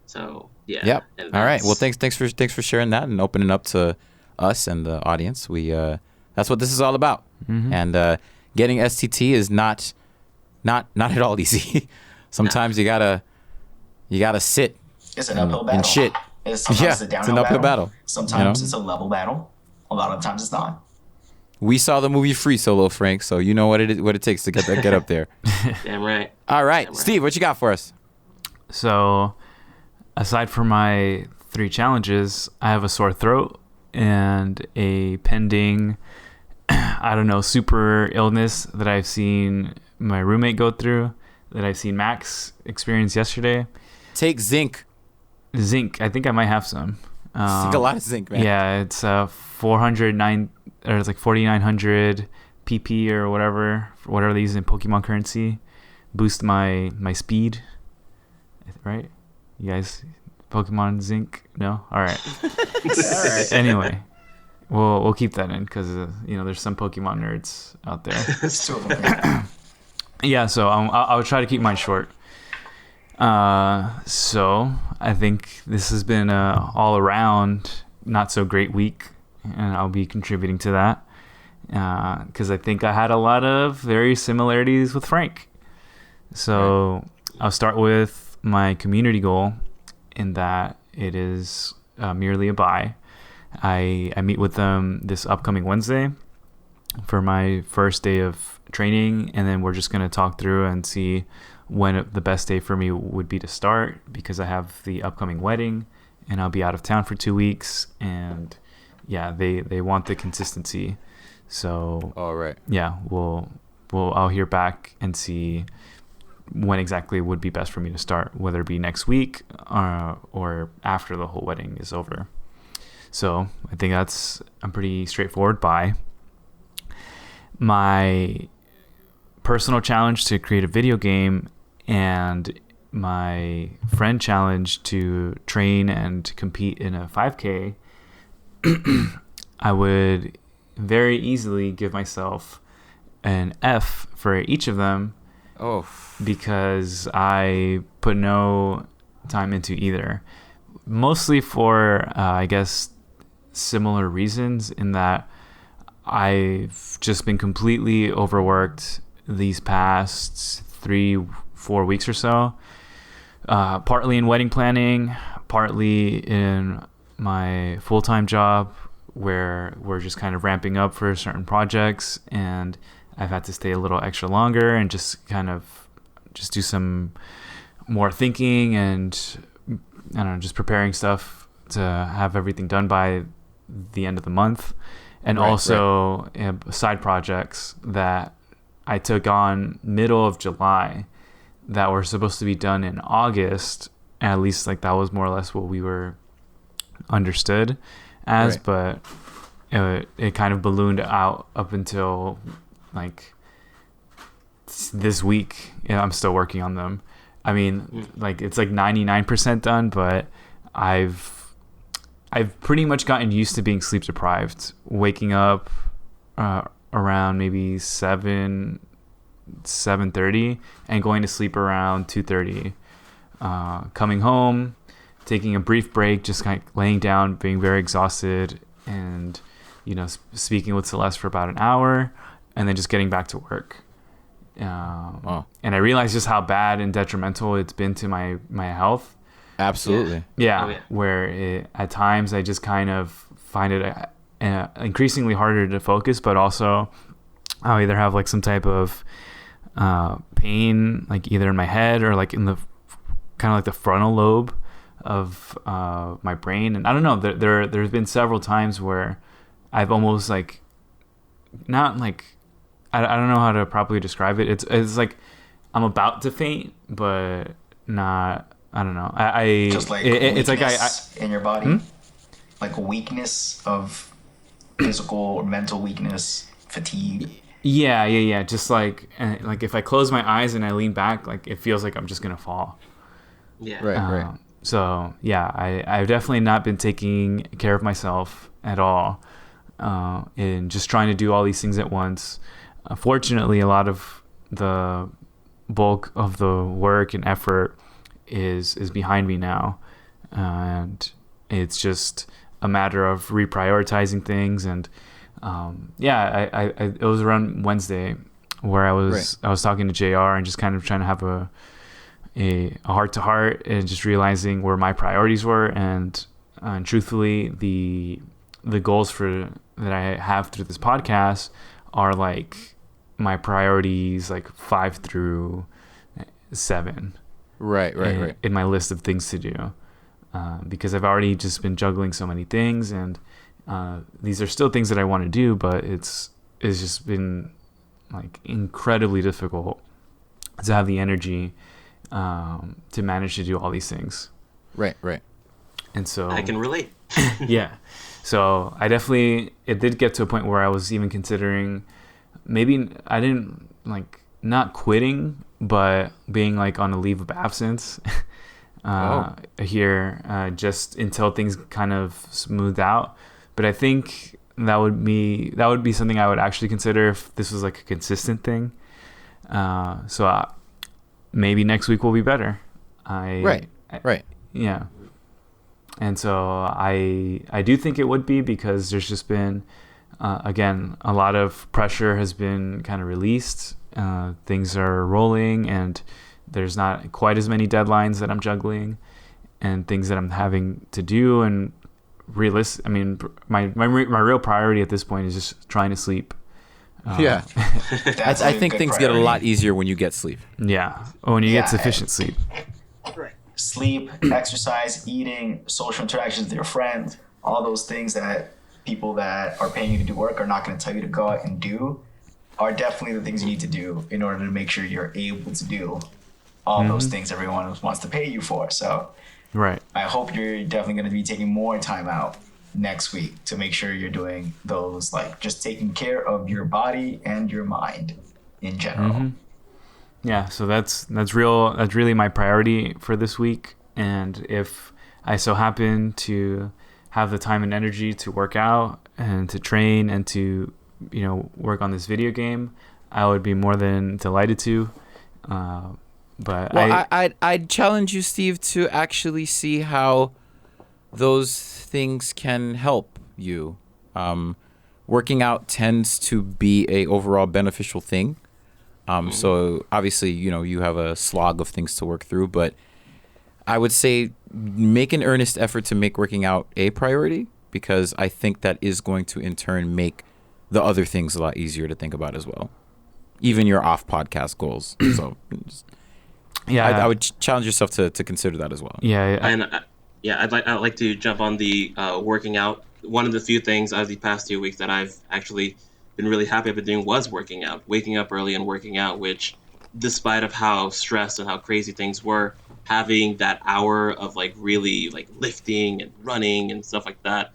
So yeah. Yep. All right. Well, thanks for sharing that and opening up to us and the audience. We that's what this is all about. Mm-hmm. And getting STT is not at all easy. Sometimes you gotta sit. It's an uphill battle. And shit. It's an uphill battle. Sometimes it's a level battle. A lot of times it's not. We saw the movie Free Solo, Frank, so you know what it takes to get up there. Damn right. All right, Steve, what you got for us? So, aside from my 3 challenges, I have a sore throat and a pending, super illness that I've seen my roommate go through, that I've seen Max experience yesterday. Take zinc. Zinc. I think I might have some. Take a lot of zinc, man. Yeah, it's 409 or it's like 4,900 PP or whatever they use in Pokemon currency. Boost my speed. Right? You guys, Pokemon zinc? No? All right. All right. Anyway, we'll keep that in because there's some Pokemon nerds out there. Yeah, so I'll try to keep mine short. So I think this has been a all around not so great week, and I'll be contributing to that because I think I had a lot of very similarities with Frank. So I'll start with my community goal, in that it is merely a buy. I meet with them this upcoming Wednesday for my first day of training, and then we're just going to talk through and see when the best day for me would be to start, because I have the upcoming wedding and I'll be out of town for 2 weeks, and yeah, they want the consistency. So all right, yeah, I'll hear back and see when exactly would be best for me to start, whether it be next week or after the whole wedding is over. So I think that's a pretty straightforward buy. My personal challenge to create a video game and my friend challenge to train and compete in a 5K, I would very easily give myself an F for each of them. Oh, because I put no time into either. Mostly for, I guess, similar reasons, in that I've just been completely overworked these past 3-4 weeks or so. Partly in wedding planning, partly in my full-time job, where we're just kind of ramping up for certain projects, and I've had to stay a little extra longer and just kind of just do some more thinking and, I don't know, just preparing stuff to have everything done by the end of the month. And also side projects that I took on middle of July that were supposed to be done in August. At least like that was more or less what we were understood as, but it kind of ballooned out up until like this week. Yeah, I'm still working on them. I mean, like it's like 99% done, but I've pretty much gotten used to being sleep deprived, waking up around maybe 7:30 and going to sleep around 2:30, coming home, taking a brief break, just kind of laying down, being very exhausted, and speaking with Celeste for about an hour, and then just getting back to work. And I realized just how bad and detrimental it's been to my health. Absolutely. Yeah. Where at times I just kind of find it increasingly harder to focus, but also I'll either have like some type of pain, like either in my head or like in the kind of like the frontal lobe of my brain. And I don't know, there's been several times where I've almost like, not like, I don't know how to properly describe it. It's like I'm about to faint, but not. I don't know. I just like it's like I in your body, like a weakness of physical or mental weakness, fatigue. Yeah. Just like if I close my eyes and I lean back, like it feels like I'm just gonna fall. Yeah. Right. So yeah, I've definitely not been taking care of myself at all, and just trying to do all these things at once. Fortunately, a lot of the bulk of the work and effort is behind me now, and it's just a matter of reprioritizing things. And it was around Wednesday where I was talking to JR and just kind of trying to have a heart to heart and just realizing where my priorities were, and truthfully the goals that I have through this podcast are like my priorities like 5 through 7. Right. In my list of things to do, because I've already just been juggling so many things, and these are still things that I want to do, but it's just been like incredibly difficult to have the energy to manage to do all these things. Right. And so I can relate. Yeah. So it did get to a point where I was even considering maybe I didn't like not quitting, but being like on a leave of absence here just until things kind of smoothed out. But I think that would be something I would actually consider if this was like a consistent thing. So maybe next week will be better. Right. Yeah. And so I do think it would be, because there's just been Again, a lot of pressure has been kind of released. Things are rolling, and there's not quite as many deadlines that I'm juggling, and things that I'm having to do. And I mean, my real priority at this point is just trying to sleep. I think things get a lot easier when you get sleep. Yeah, when you get sufficient sleep. Sleep, exercise, eating, social interactions with your friends, all those things that people that are paying you to do work are not going to tell you to go out and do are definitely the things you need to do in order to make sure you're able to do all those things everyone wants to pay you for. So right. I hope you're definitely going to be taking more time out next week to make sure you're doing those, like just taking care of your body and your mind in general. Yeah, so that's really my priority for this week. And if I so happen to have the time and energy to work out and to train and to, work on this video game, I would be more than delighted to. But I'd challenge you, Steve, to actually see how those things can help you. Working out tends to be a overall beneficial thing. So obviously, you have a slog of things to work through, but I would say make an earnest effort to make working out a priority, because I think that is going to in turn make the other things a lot easier to think about as well. Even your off podcast goals. So I would challenge yourself to consider that as well. I'd like to jump on the working out. One of the few things out of the past 2 weeks that I've actually been really happy about doing was working out, waking up early and working out, which despite of how stressed and how crazy things were, having that hour of really lifting and running and stuff like that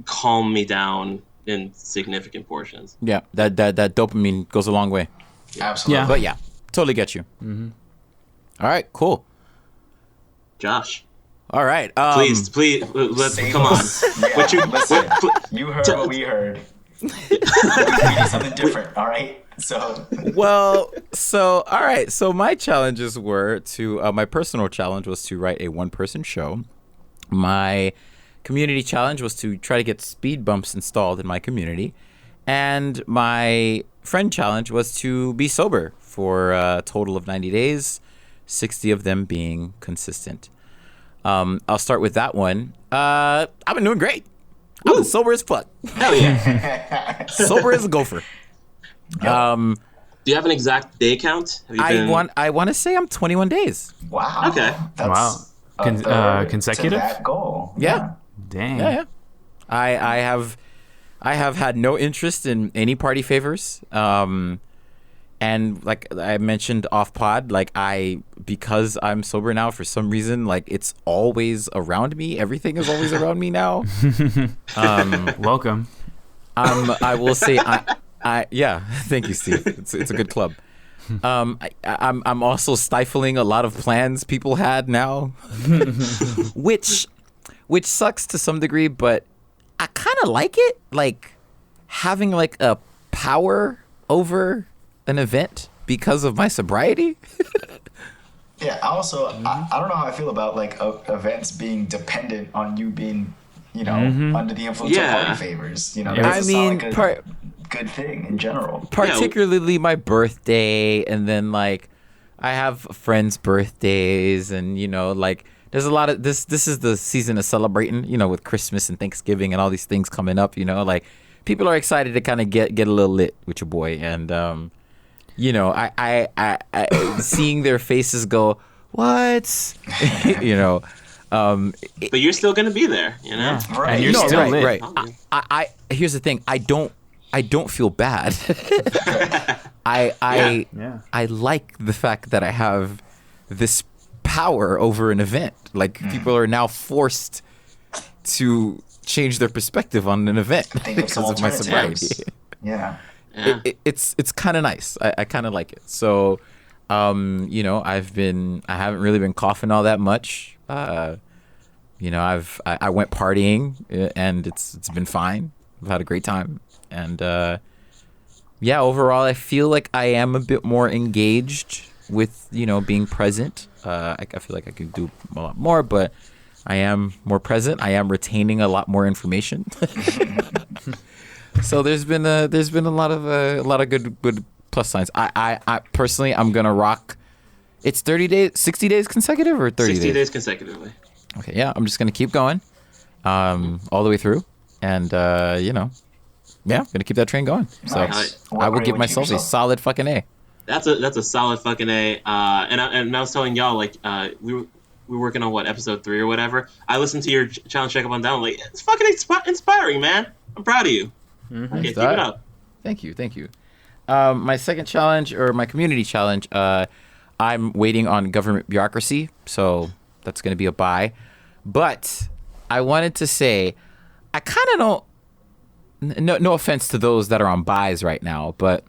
calmed me down in significant portions. Yeah, that dopamine goes a long way. Absolutely. Yeah. But yeah, totally get you. All right, cool. Josh. All right. Please, let's come on. Yeah, you heard what we heard. We need something different, all right? So all right. So my challenges were my personal challenge was to write a one-person show. My community challenge was to try to get speed bumps installed in my community. And my friend challenge was to be sober for a total of 90 days, 60 of them being consistent. I'll start with that one. I've been doing great. I've been sober as fuck. Hell yeah. Sober as a gopher. Do you have an exact day count? I want to say I'm 21 days. Wow. Okay. That's consecutive? to that goal. Yeah. Dang. Yeah. I have had no interest in any party favors. And like I mentioned off pod, because I'm sober now, for some reason, it's always around me. Everything is always around me now. Welcome. I will say, thank you, Steve. It's a good club. I'm also stifling a lot of plans people had now, which sucks to some degree, but I kind of like it, having a power over an event because of my sobriety. Yeah. Also, I don't know how I feel about events being dependent on you being, under the influence of party favors. Good thing in general. Particularly my birthday, and then I have friends' birthdays, and there's a lot of this. This is the season of celebrating, with Christmas and Thanksgiving and all these things coming up. People are excited to kind of get a little lit with your boy, and I seeing their faces go, what? But you're still gonna be there, Right. And you're still lit. Right. I here's the thing. I don't feel bad. I like the fact that I have this power over an event. People are now forced to change their perspective on an event because of my sobriety. Yeah. It's kind of nice. I kind of like it. So, I haven't really been coughing all that much. I went partying and it's been fine. I've had a great time. And overall, I feel like I am a bit more engaged with, being present. I feel like I could do a lot more, but I am more present. I am retaining a lot more information. So there's been a lot of good plus signs. I personally, I'm gonna rock. It's 30 days, 60 days consecutive, or 30 60 days? days consecutively. Okay, yeah, I'm just gonna keep going, all the way through, and I'm gonna keep that train going. So Nice. I will What give grade would you myself a yourself? solid fucking A. That's a solid fucking A. And I was telling y'all, like, we were working on episode 3 or whatever. I listened to your challenge check up and down. Like, it's fucking inspiring, man. I'm proud of you. Okay, keep it up. Thank you. My second challenge, or my community challenge, I'm waiting on government bureaucracy, so that's gonna be a bye. But I wanted to say, I kind of don't. No offense to those that are on buys right now, but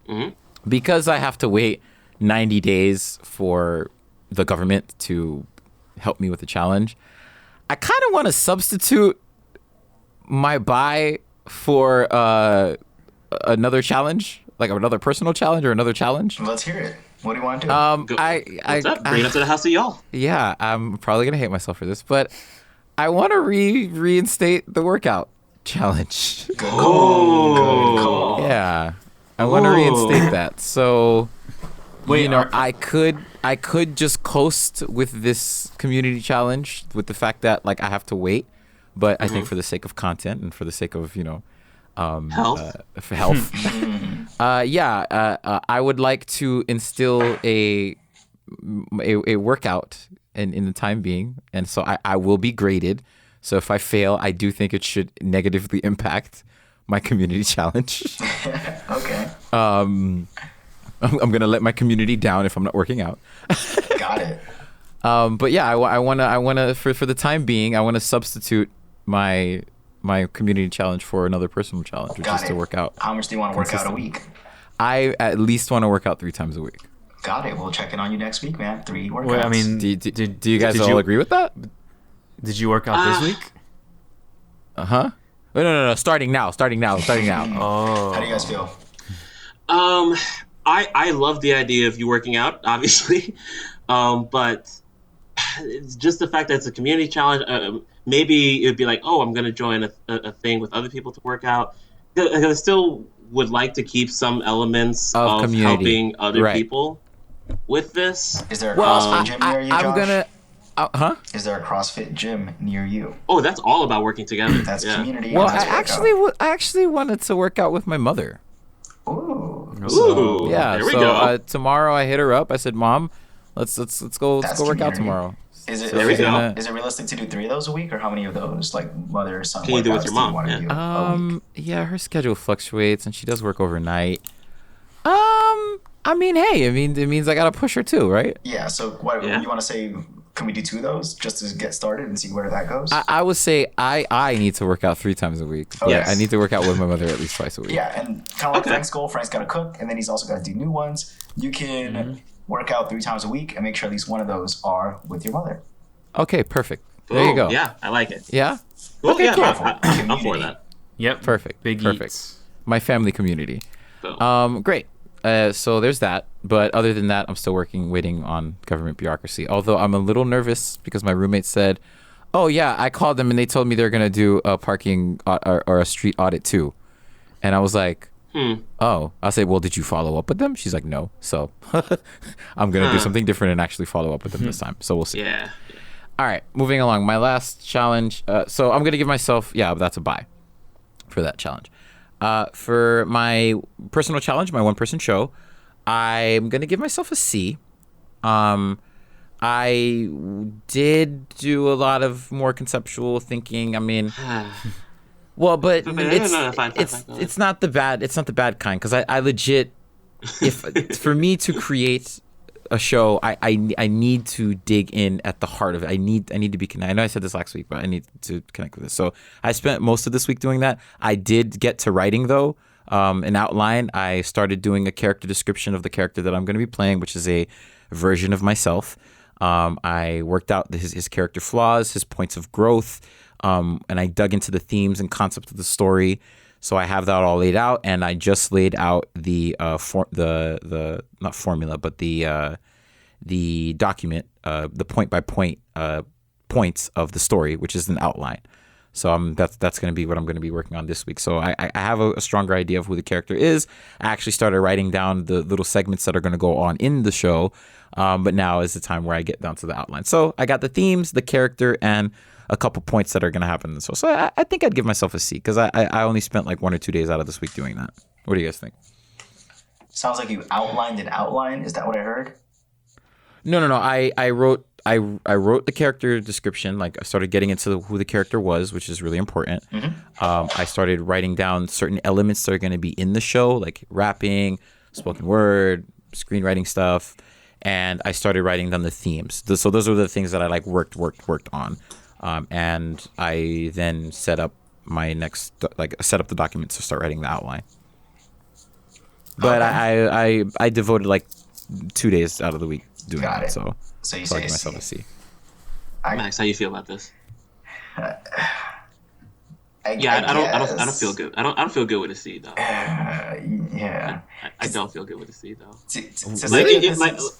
because I have to wait 90 days for the government to help me with the challenge, I kind of want to substitute my buy for another challenge, like another personal challenge or another challenge. Let's hear it. What do you want to do? What's up? Bring it up to the house of y'all. Yeah, I'm probably gonna hate myself for this, but I want to reinstate the workout challenge. Good call. Yeah, I want to reinstate that. So, Wait, I could just coast with this community challenge with the fact that like I have to wait, but I think for the sake of content and for the sake of Health. for health, I would like to instill a workout in the time being, and so I will be graded. So if I fail, I do think it should negatively impact my community challenge. Okay. I'm gonna let my community down if I'm not working out. Got it. But yeah, I wanna for the time being, I wanna substitute my community challenge for another personal challenge, which is to work out. How much do you want to work out a week? I at least want to work out 3 times a week. Got it. We'll check in on you next week, man. 3 workouts. Wait, I mean, Do you guys all agree with that? Did you work out this week? No. Starting now. Oh. How do you guys feel? I love the idea of you working out, obviously, but it's just the fact that it's a community challenge. Maybe it'd be like, oh, I'm gonna join a thing with other people to work out. I still would like to keep some elements of community. helping other Right. people with this. Is there a CrossFit gym near you, Josh? I'm gonna. Is there a CrossFit gym near you? Oh, that's all about working together. That's community. Well, and I that's workout. actually wanted to work out with my mother. Ooh. Ooh, Yeah. there we so go. tomorrow I hit her up. I said, "Mom, let's go That's work out community. tomorrow." Is it There we go. is it realistic to do 3 of those a week, or how many of those like mother son Can you do with workouts your do you mom? want to Yeah. do a week? Yeah, her schedule fluctuates, and she does work overnight. I mean, hey, it means I gotta push her too, right? Yeah. So what Yeah. you want to say? Can we do 2 of those just to get started and see where that goes? I would say I need to work out 3 times a week. Yes. I need to work out with my mother at least twice a week. Yeah, and kind of like Frank's goal. Frank's got to cook, and then he's also got to do new ones. You can work out 3 times a week and make sure at least one of those are with your mother. Okay, perfect. There you Ooh, go. Yeah, I like it. Yeah? Well, Okay, yeah, cool. I'm for that. Yep. Perfect. Big Perfect. eats. My family community. Boom. Great. So there's that. But other than that, I'm still waiting on government bureaucracy. Although I'm a little nervous because my roommate said, "Oh yeah, I called them and they told me they're gonna do a parking or a street audit too," and I was like, "Oh." I said, "Well, did you follow up with them?" She's like, "No." So I'm gonna do something different and actually follow up with them this time. So we'll see. Yeah. All right, moving along. My last challenge. So I'm gonna give myself, that's a buy for that challenge. For my personal challenge, my 1-person show, I'm gonna give myself a C. I did do a lot of more conceptual thinking. I mean, well, but it's not the bad kind, because I legit, if for me to create a show, I need to dig in at the heart of it. I need to be connected. I know I said this last week, but I need to connect with this. So I spent most of this week doing that. I did get to writing though, an outline. I started doing a character description of the character that I'm going to be playing, which is a version of myself. I worked out his character flaws, his points of growth, and I dug into the themes and concepts of the story. So I have that all laid out, and I just laid out the not formula, but the document, the point by point points of the story, which is an outline. So that's going to be what I'm going to be working on this week. So I have a stronger idea of who the character is. I actually started writing down the little segments that are going to go on in the show. But now is the time where I get down to the outline. So I got the themes, the character, and a couple points that are going to happen in the show. So I think I'd give myself a C because I only spent like 1 or 2 days out of this week doing that. What do you guys think? Sounds like you outlined an outline. Is that what I heard? No. I wrote the character description. Like I started getting into who the character was, which is really important. I started writing down certain elements that are going to be in the show, like rapping, spoken word, screenwriting stuff, and I started writing down the themes. So those are the things that I like worked on, and I then set up the documents to start writing the outline. But okay. I devoted like 2 days out of the week doing Got that. it. So you I say give myself a C. Max, how you feel about this? I don't feel good. I don't feel good with a C though. Yeah. I don't feel good with a C though.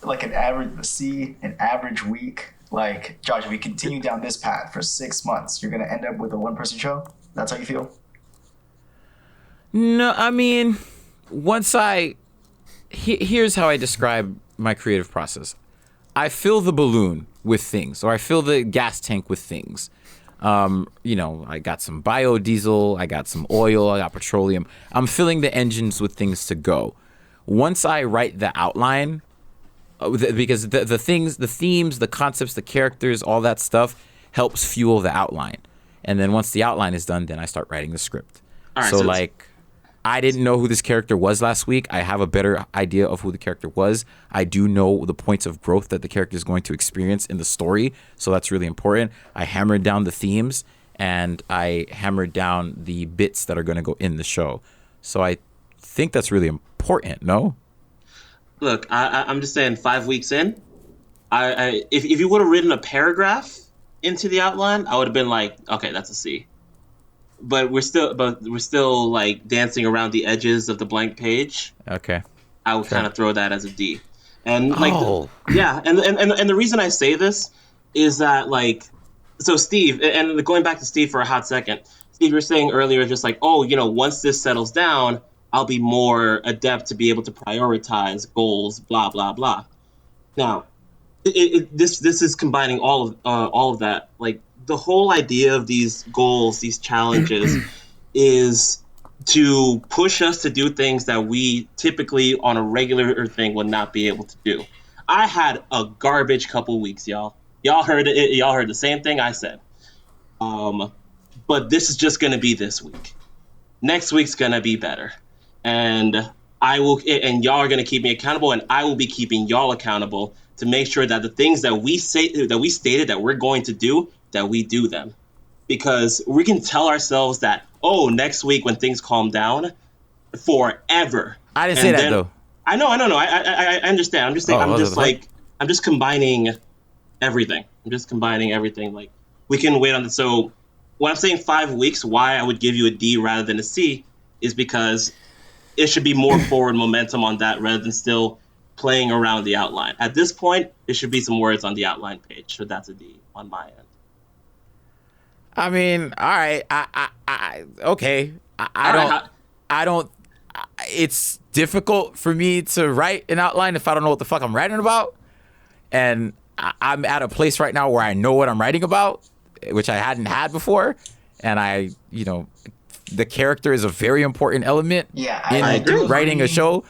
Like an average C, an average week. Like Josh, if we continue down this path for 6 months, you're gonna end up with a 1-person show. That's how you feel? No, I mean, here's how I describe my creative process. I fill the balloon with things, or I fill the gas tank with things. I got some biodiesel, I got some oil, I got petroleum. I'm filling the engines with things to go. Once I write the outline, because the things, the themes, the concepts, the characters, all that stuff helps fuel the outline. And then once the outline is done, then I start writing the script. All right, so like, I didn't know who this character was last week. I have a better idea of who the character was. I do know the points of growth that the character is going to experience in the story. So that's really important. I hammered down the themes and I hammered down the bits that are going to go in the show. So I think that's really important, no? Look, I'm just saying 5 weeks in, if you would have written a paragraph into the outline, I would have been like, okay, that's a C. But we're still like dancing around the edges of the blank page. Okay. I would kind of throw that as a D. And like, and the reason I say this is that like, so Steve, and going back to Steve for a hot second, Steve, you were saying earlier just like, oh, once this settles down, I'll be more adept to be able to prioritize goals, blah, blah, blah. Now, this is combining all of that. Like, the whole idea of these goals, these challenges, is to push us to do things that we typically on a regular thing would not be able to do. I had a garbage couple weeks, y'all. Y'all heard it. Y'all heard the same thing I said. But this is just going to be this week. Next week's going to be better. And y'all are going to keep me accountable, and I will be keeping y'all accountable to make sure that the things that we stated that we're going to do, that we do them. Because we can tell ourselves that, oh, next week when things calm down, forever. I didn't say that though. I know. I understand. I'm just saying. I'm just combining everything. Like, we can wait on the. So when I'm saying 5 weeks, why I would give you a D rather than a C is because it should be more forward momentum on that rather than still playing around the outline. At this point, there should be some words on the outline page. So that's a D on my end. I mean, all right. Okay. I don't. It's difficult for me to write an outline if I don't know what the fuck I'm writing about. And I'm at a place right now where I know what I'm writing about, which I hadn't had before. And the character is a very important element in writing a show.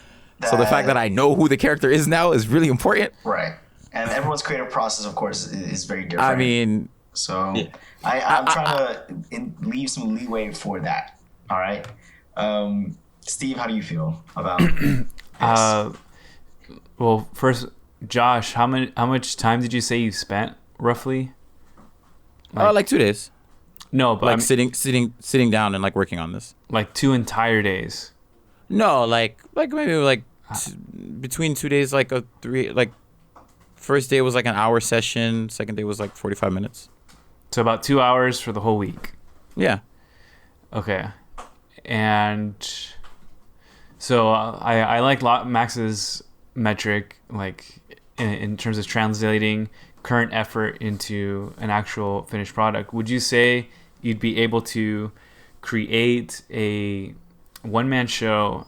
So the fact that I know who the character is now is really important. Right. And everyone's creative process, of course, is very different. I mean... So I'm trying to leave some leeway for that. All right. Steve, how do you feel about this? Well, first, Josh, how much time did you say you spent roughly? Like 2 days. No, but like sitting down and like working on this. Like 2 entire days. No, like maybe like between 2 days, like a 3. Like first day was like an hour session. Second day was like 45 minutes. So about 2 hours for the whole week. Yeah. Okay. And so I like Max's metric, like in terms of translating current effort into an actual finished product. Would you say you'd be able to create a one-man show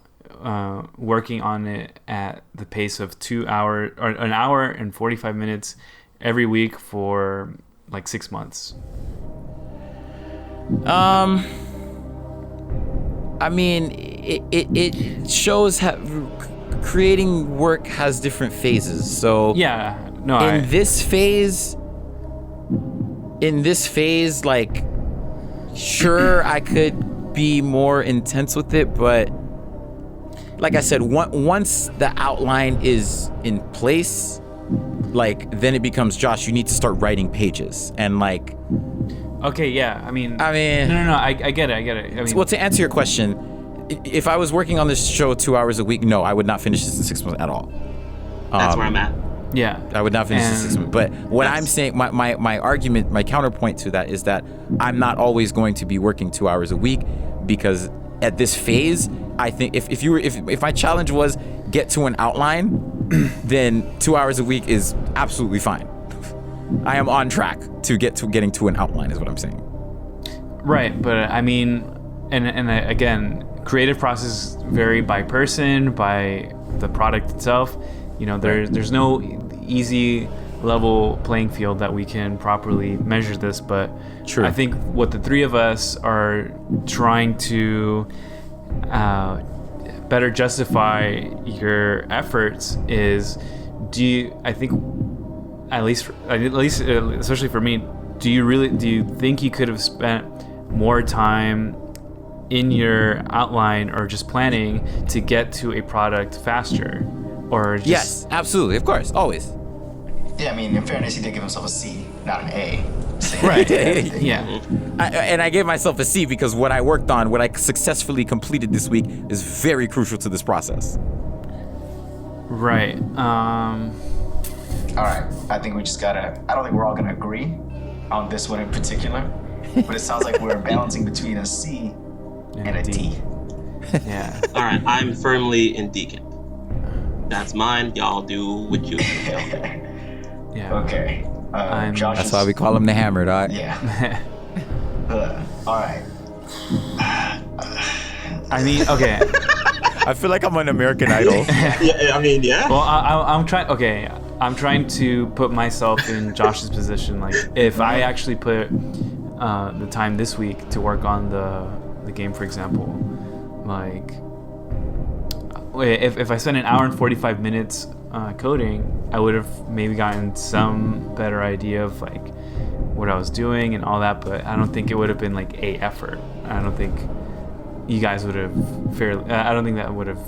working on it at the pace of 2 hours or an hour and 45 minutes every week for like 6 months? I mean, it shows how creating work has different phases. So yeah, no, in this phase, like, sure, I could be more intense with it, but like I said, once the outline is in place, like, then it becomes, Josh, you need to start writing pages. And like, okay, yeah, I mean, no, I get it. I mean, well, to answer your question, if I was working on this show 2 hours a week, no, I would not finish this in 6 months at all. That's where I'm at. Yeah, I would not finish this in 6 months. But what I'm saying, my argument, my counterpoint to that is that I'm not always going to be working 2 hours a week, because at this phase, I think if my challenge was get to an outline, then 2 hours a week is absolutely fine. I am on track to getting to an outline, is what I'm saying. Right, but I mean, and again, creative processes vary by person, by the product itself. You know, there's no easy level playing field that we can properly measure this, but True. I think what the three of us are trying to better justify your efforts is, at least especially for me, do you think you could have spent more time in your outline or just planning to get to a product faster? Or just... Yes, absolutely, of course, always. Yeah, I mean, in fairness, he did give himself a C, not an A. Right. Yeah. I gave myself a C because what I worked on, what I successfully completed this week, is very crucial to this process. Right. All right. I think we just gotta. I don't think we're all gonna agree on this one in particular, but it sounds like we're balancing between a C and a D. Yeah. All right. I'm firmly in D camp. That's mine. Y'all do what you do. Yeah. Okay. Josh. That's why we call him the Hammer, dog. Yeah. All right. I mean, okay. I feel like I'm on American Idol. Yeah, I mean, yeah. Well, I'm trying. Okay, I'm trying to put myself in Josh's position. Like, if I actually put the time this week to work on the game, for example, like, if I spent an hour and 45 minutes coding, I would have maybe gotten some better idea of like what I was doing and all that. But I don't think it would have been like a effort. I don't think you guys would have I don't think that would have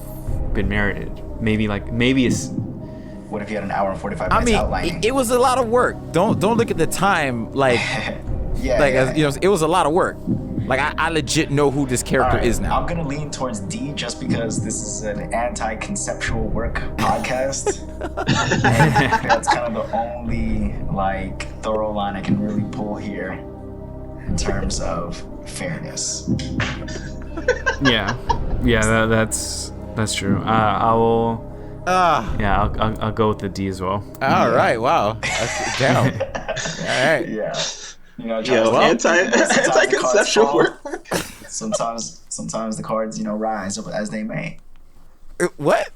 been merited. Maybe it's. What if you had an hour and 45 minutes outlining? It was a lot of work. Don't look at the time like you know, it was a lot of work. Like, I legit know who this character is now. I'm gonna lean towards D just because this is an anti-conceptual work podcast. And that's kind of the only like thorough line I can really pull here in terms of fairness. Yeah, that's true. I'll go with the D as well. All right, wow. Damn. All right. Yeah. You know, anti-conceptual work. Sometimes the cards, rise as they may. What?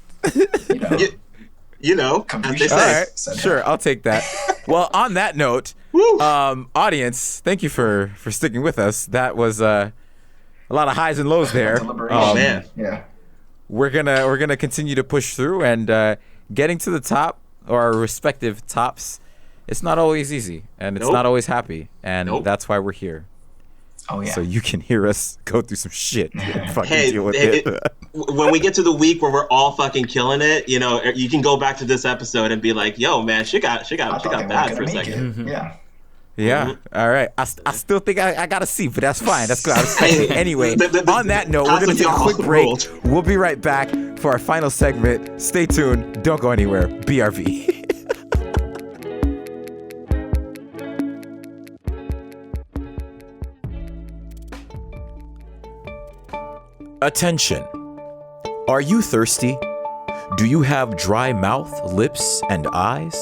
You know, as they say. All right, sure, I'll take that. Well, on that note, audience, thank you for sticking with us. That was a lot of highs and lows there. Oh man, yeah. We're gonna continue to push through, and getting to the top, or our respective tops, it's not always easy, and it's not always happy, and that's why we're here. Oh yeah. So you can hear us go through some shit and fucking deal with it. When we get to the week where we're all fucking killing it, you can go back to this episode and be like, "Yo, man, she got bad for a second." Mm-hmm. Yeah. Yeah. Mm-hmm. All right. I still think I got a C, but that's fine. That's good. Anyway, on that note, we're going to take a quick break. We'll be right back for our final segment. Stay tuned. Don't go anywhere. BRV. Attention. Are you thirsty? Do you have dry mouth, lips, and eyes?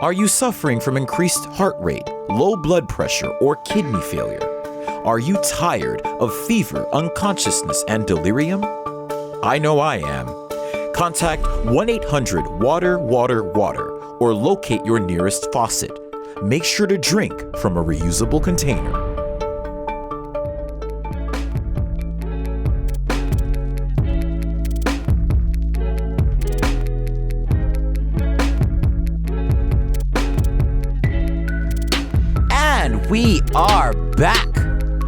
Are you suffering from increased heart rate, low blood pressure, or kidney failure? Are you tired of fever, unconsciousness, and delirium? I know I am. Contact 1-800-WATER-WATER-WATER or locate your nearest faucet. Make sure to drink from a reusable container. And we are back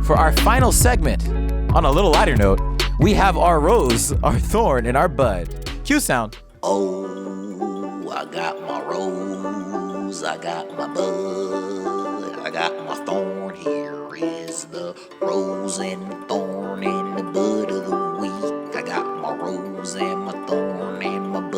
for our final segment. On a little lighter note, we have our rose, our thorn, and our bud. Cue sound. Oh, I got my rose, I got my bud, I got my thorn. Here is the rose and the thorn and the bud of the week. I got my rose and my thorn and my bud.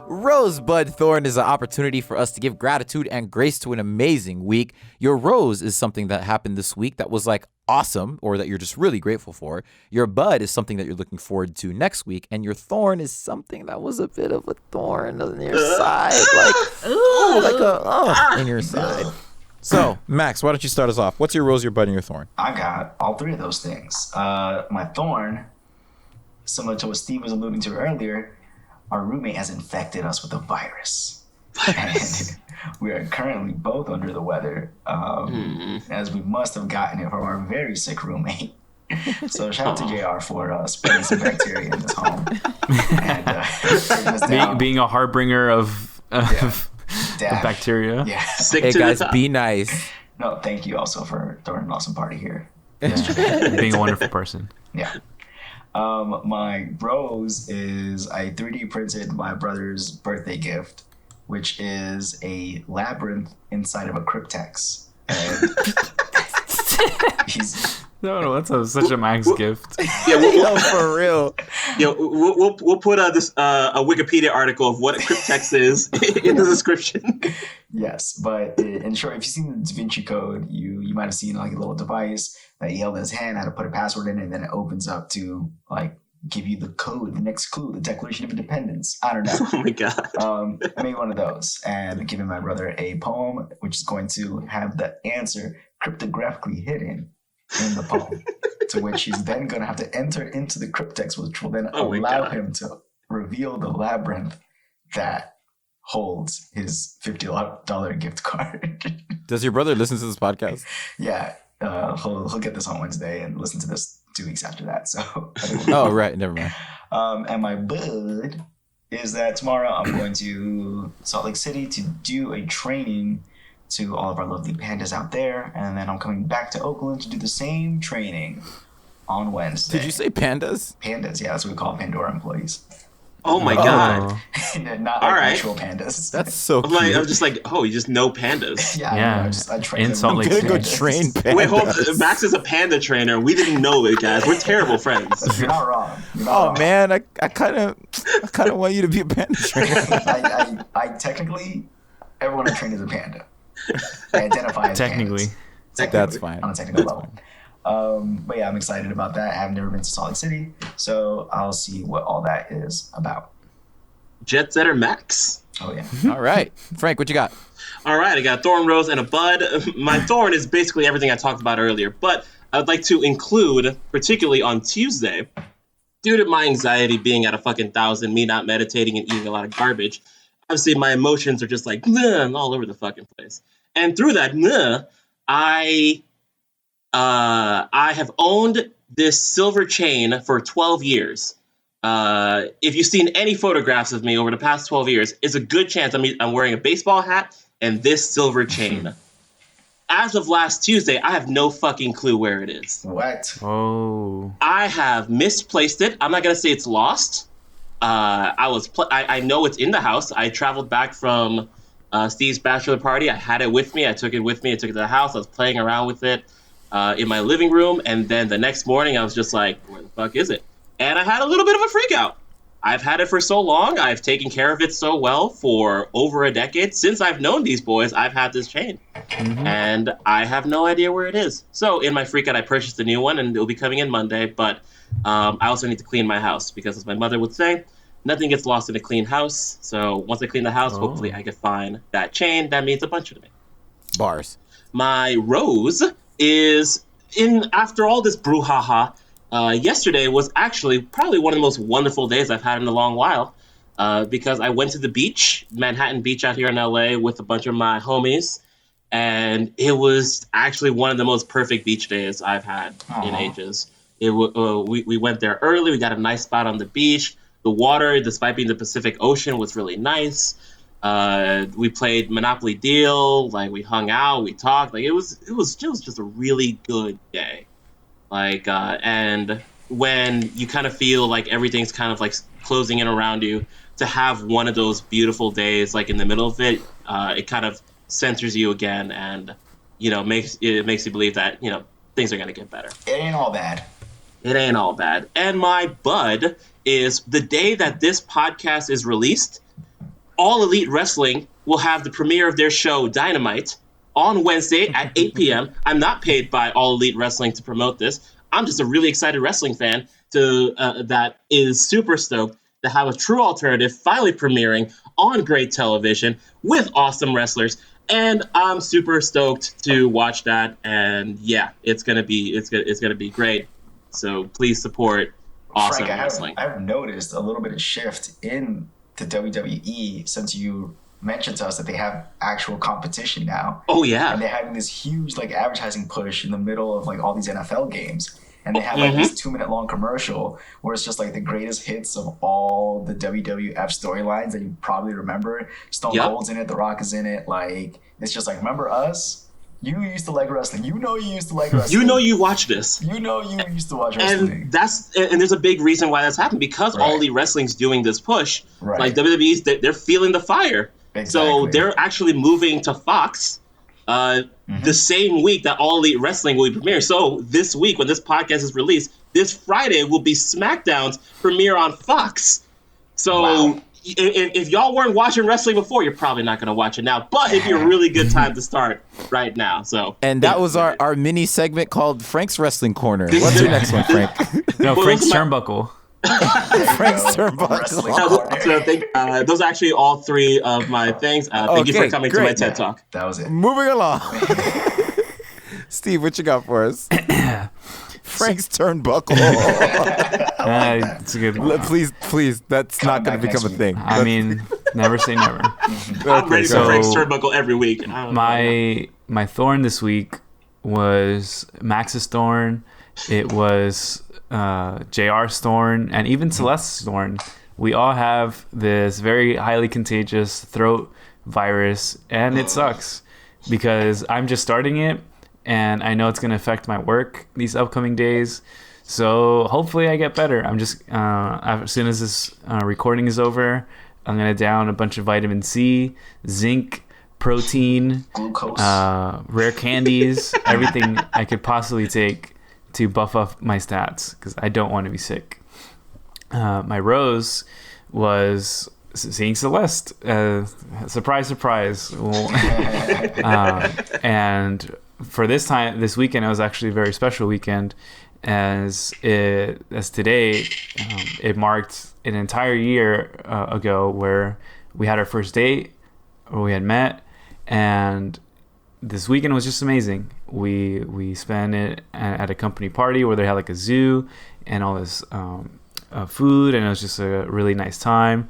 Rose, bud, thorn is an opportunity for us to give gratitude and grace to an amazing week. Your rose is something that happened this week that was like awesome, or that you're just really grateful for. Your bud is something that you're looking forward to next week, and your thorn is something that was a bit of a thorn on your side, in your side. So, Max, why don't you start us off? What's your rose, your bud, and your thorn? I got all three of those things. My thorn, similar to what Steve was alluding to earlier, our roommate has infected us with a virus. And we are currently both under the weather, as we must have gotten it from our very sick roommate. So shout out to JR for spreading some bacteria in this home. And, being a harbinger of bacteria. Yeah. Hey guys, be nice. No, thank you also for throwing an awesome party here. Being a wonderful person. Yeah. My rose is I 3D printed my brother's birthday gift, which is a labyrinth inside of a cryptex. And No, that's such a Max gift. Yeah, for real. Yeah, we'll put a Wikipedia article of what a cryptex is in the description. Yes, but in short, if you've seen the Da Vinci Code, you might have seen like a little device that he held in his hand, had to put a password in it, and then it opens up to like give you the code, the next clue, the Declaration of Independence. I don't know. Oh my god. I made one of those and given my brother a poem, which is going to have the answer cryptographically hidden in the poem, to which he's then going to have to enter into the cryptex, which will then allow him to reveal the labyrinth that holds his $50 gift card. Does your brother listen to this podcast? Yeah, he'll get this on Wednesday and listen to this 2 weeks after that. So. Oh right, never mind. And my bud is that tomorrow I'm going to Salt Lake City to do a training to all of our lovely pandas out there, and then I'm coming back to Oakland to do the same training on Wednesday. Did you say pandas? Pandas, yeah, that's what we call Pandora employees. Oh my god. Not all like right. actual pandas. That's so cute. I'm just like, you just know pandas. Yeah. I train in Salt Lake City. Go train pandas. Wait, hold on. Max is a panda trainer. We didn't know it, guys. We're terrible friends. You're not wrong. Wrong. Man, I kind of want you to be a panda trainer. I technically, everyone I train is a panda. I identify as Technically. That's fine. On a technical level. But yeah, I'm excited about that. I've never been to Salt Lake City, so I'll see what all that is about. Jet Setter Max. Oh yeah. All right, Frank, what you got? All right, I got a thorn, rose, and a bud. My thorn is basically everything I talked about earlier, but I would like to include, particularly on Tuesday, due to my anxiety being at a fucking 1,000, me not meditating and eating a lot of garbage, obviously my emotions are just like, all over the fucking place. And through that, I have owned this silver chain for 12 years. If you've seen any photographs of me over the past 12 years, it's a good chance I'm wearing a baseball hat and this silver chain. As of last Tuesday, I have no fucking clue where it is. What? Oh. I have misplaced it. I'm not going to say it's lost. I know it's in the house. I traveled back from Steve's bachelor party. I had it with me. I took it to the house. I was playing around with it in my living room. And then the next morning, I was just like, where the fuck is it? And I had a little bit of a freak out. I've had it for so long. I've taken care of it so well for over a decade. Since I've known these boys, I've had this chain. Mm-hmm. And I have no idea where it is. So in my freak out, I purchased a new one, and it will be coming in Monday. But I also need to clean my house because, as my mother would say, nothing gets lost in a clean house. So once I clean the house, hopefully I can find that chain. That means a bunch to me. Bars. My rose is after all this brouhaha. Yesterday was actually probably one of the most wonderful days I've had in a long while. Because I went to the beach, Manhattan Beach out here in LA, with a bunch of my homies, and it was actually one of the most perfect beach days I've had in ages. We went there early. We got a nice spot on the beach. The water, despite being the Pacific Ocean, was really nice. We played Monopoly Deal. Like, we hung out, we talked. Like, it was just a really good day. Like, and when you kind of feel like everything's kind of like closing in around you, to have one of those beautiful days like in the middle of it, it kind of centers you again, and makes you believe that things are gonna get better. It ain't all bad. It ain't all bad. And my bud is the day that this podcast is released, All Elite Wrestling will have the premiere of their show Dynamite on Wednesday at 8 p.m. I'm not paid by All Elite Wrestling to promote this. I'm just a really excited wrestling fan that is super stoked to have a true alternative finally premiering on great television with awesome wrestlers. And I'm super stoked to watch that. And yeah, it's gonna be great. So please support awesome Frank, wrestling. I've noticed a little bit of shift in the WWE since you mentioned to us that they have actual competition now. Oh yeah. And they're having this huge like advertising push in the middle of like all these NFL games. And they have like this 2-minute long commercial where it's just like the greatest hits of all the WWF storylines that you probably remember. Stone Cold's in it, The Rock is in it. Like, it's just like, remember us? You used to like wrestling. You used to like wrestling. You know you watch this. You used to watch wrestling. And there's a big reason why that's happened, because All Elite Wrestling's doing this push. Right. Like WWE's, they're feeling the fire. Exactly. So they're actually moving to Fox the same week that All Elite Wrestling will be premiere. So this week, when this podcast is released, this Friday will be SmackDown's premiere on Fox. So if y'all weren't watching wrestling before, you're probably not going to watch it now. But it'd be a really good time to start right now. So and that was our mini segment called Frank's Wrestling Corner. What's your next one, Frank? No, Frank's Turnbuckle. Frank's Turnbuckle. So those are actually all three of my things. Thank you for coming to my TED Talk. That was it. Moving along. Steve, what you got for us? Frank's Turnbuckle. It's a good one. Please, that's not going to become a thing. I mean, never say never. I'm ready for Frank's Turnbuckle every week. My thorn this week was Max's thorn. It was JR's thorn, and even Celeste's thorn. We all have this very highly contagious throat virus, and it sucks because I'm just starting it, and I know it's going to affect my work these upcoming days. So hopefully I get better. I'm just as soon as this recording is over, I'm going to down a bunch of vitamin C, zinc, protein, glucose, rare candies, everything I could possibly take to buff up my stats because I don't want to be sick. My rose was seeing Celeste. Surprise, surprise. And for this weekend, it was actually a very special weekend, as today it marked an entire year ago where we had our first date, where we had met, and this weekend was just amazing. We spent it at a company party where they had like a zoo and all this food, and it was just a really nice time.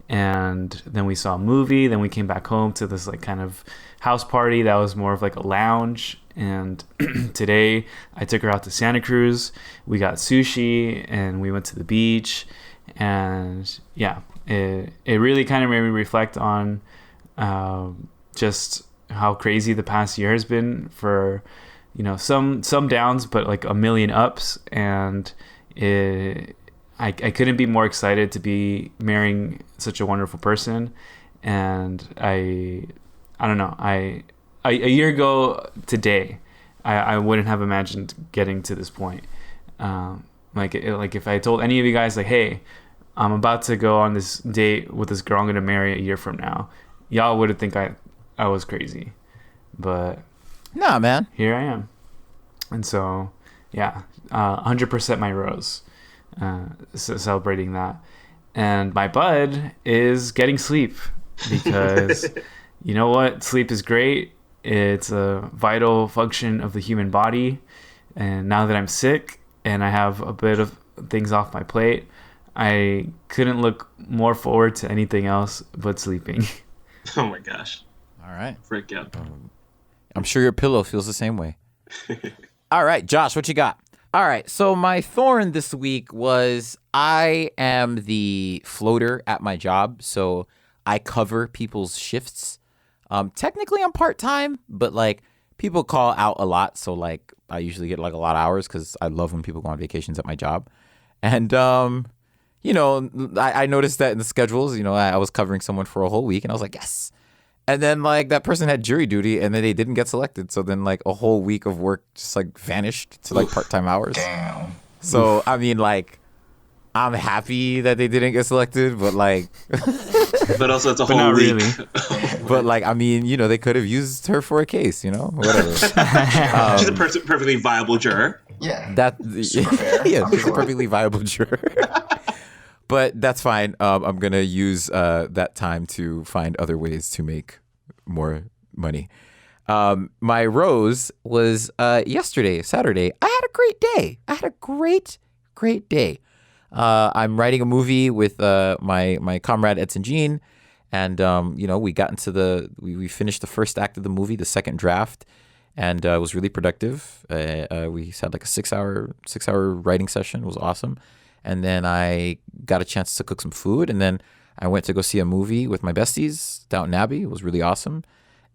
And then we saw a movie. Then we came back home to this like kind of house party that was more of like a lounge. And today I took her out to Santa Cruz. We got sushi and we went to the beach. And yeah, it really kind of made me reflect on just how crazy the past year has been for, some downs, but like a million ups. And I couldn't be more excited to be marrying such a wonderful person. And I don't know, a year ago today, I wouldn't have imagined getting to this point. Like if I told any of you guys like, hey, I'm about to go on this date with this girl I'm gonna marry a year from now, y'all would think I was crazy. But nah, man, here I am. And so yeah, 100% my rose. Celebrating that. And my bud is getting sleep because you know what? Sleep is great. It's a vital function of the human body. And now that I'm sick and I have a bit of things off my plate, I couldn't look more forward to anything else but sleeping. Oh my gosh. All right. Freak out. I'm sure your pillow feels the same way. All right, Josh, what you got? All right, so my thorn this week was I am the floater at my job, so I cover people's shifts. Technically, I'm part-time, but, like, people call out a lot, so, like, I usually get, like, a lot of hours because I love when people go on vacations at my job. And, you know, I noticed that in the schedules, you know, I was covering someone for a whole week, and I was like, yes. And then, like, that person had jury duty, and then they didn't get selected. So then, like, a whole week of work just, like, vanished to, like, part-time hours. Damn. So, I mean, like, I'm happy that they didn't get selected, but, like... But also, it's a whole not week. really. But, like, I mean, you know, they could have used her for a case, you know? Whatever. She's a perfectly viable juror. Yeah. That Super fair, yeah, I'm she's sure. a perfectly viable juror. But that's fine. I'm gonna use that time to find other ways to make more money. My rose was yesterday, Saturday. I had a great day. I had a great day. I'm writing a movie with my comrade Edson Jean, and you know, we got into we finished the first act of the movie, the second draft. And it was really productive. We had like a 6-hour writing session. It was awesome. And then I got a chance to cook some food. And then I went to go see a movie with my besties, Downton Abbey. It was really awesome.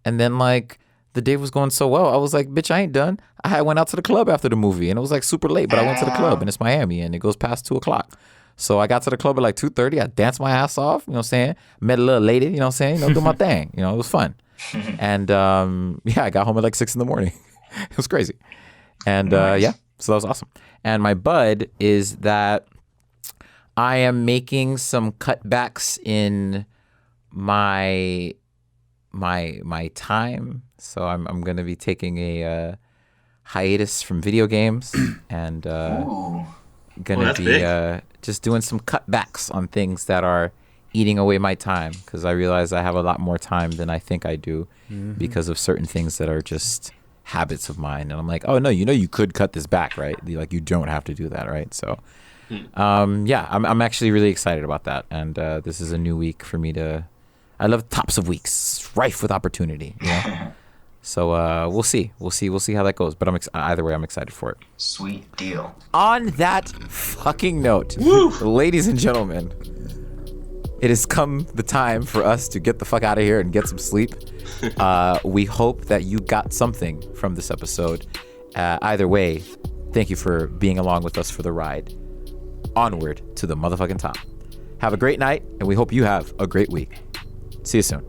And then like the day was going so well. I was like, bitch, I ain't done. I went out to the club after the movie. And it was like super late. But I went to the club and it's Miami and it goes past 2 o'clock. So I got to the club at like 2:30. I danced my ass off. You know what I'm saying? Met a little lady. You know what I'm saying? You know, do my thing. You know, it was fun. And yeah, I got home at like 6 a.m. It was crazy. And yeah, so that was awesome. And my bud is that I am making some cutbacks in my time. So I'm gonna be taking a hiatus from video games and gonna be just doing some cutbacks on things that are eating away my time, because I realize I have a lot more time than I think I do because of certain things that are just habits of mine. And I'm like, oh no, you know, you could cut this back, right? Like, you don't have to do that, right? So yeah, I'm actually really excited about that. And this is a new week for me I love tops of weeks, rife with opportunity, you know? So we'll see how that goes. But either way, I'm excited for it. Sweet deal. On that fucking note, ladies and gentlemen, it has come the time for us to get the fuck out of here and get some sleep. We hope that you got something from this episode. Either way, thank you for being along with us for the ride. Onward to the motherfucking top. Have a great night, and we hope you have a great week. See you soon.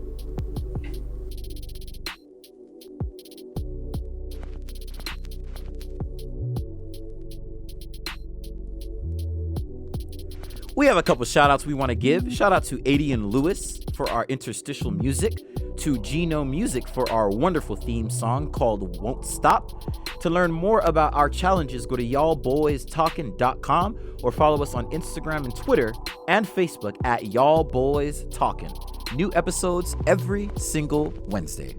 We have a couple shout outs we want to give. Shout out to Adian Lewis for our interstitial music, to Geno Music for our wonderful theme song called Won't Stop. To learn more about our challenges, go to y'allboystalkin.com or follow us on Instagram and Twitter and Facebook at y'allboystalkin. New episodes every single Wednesday.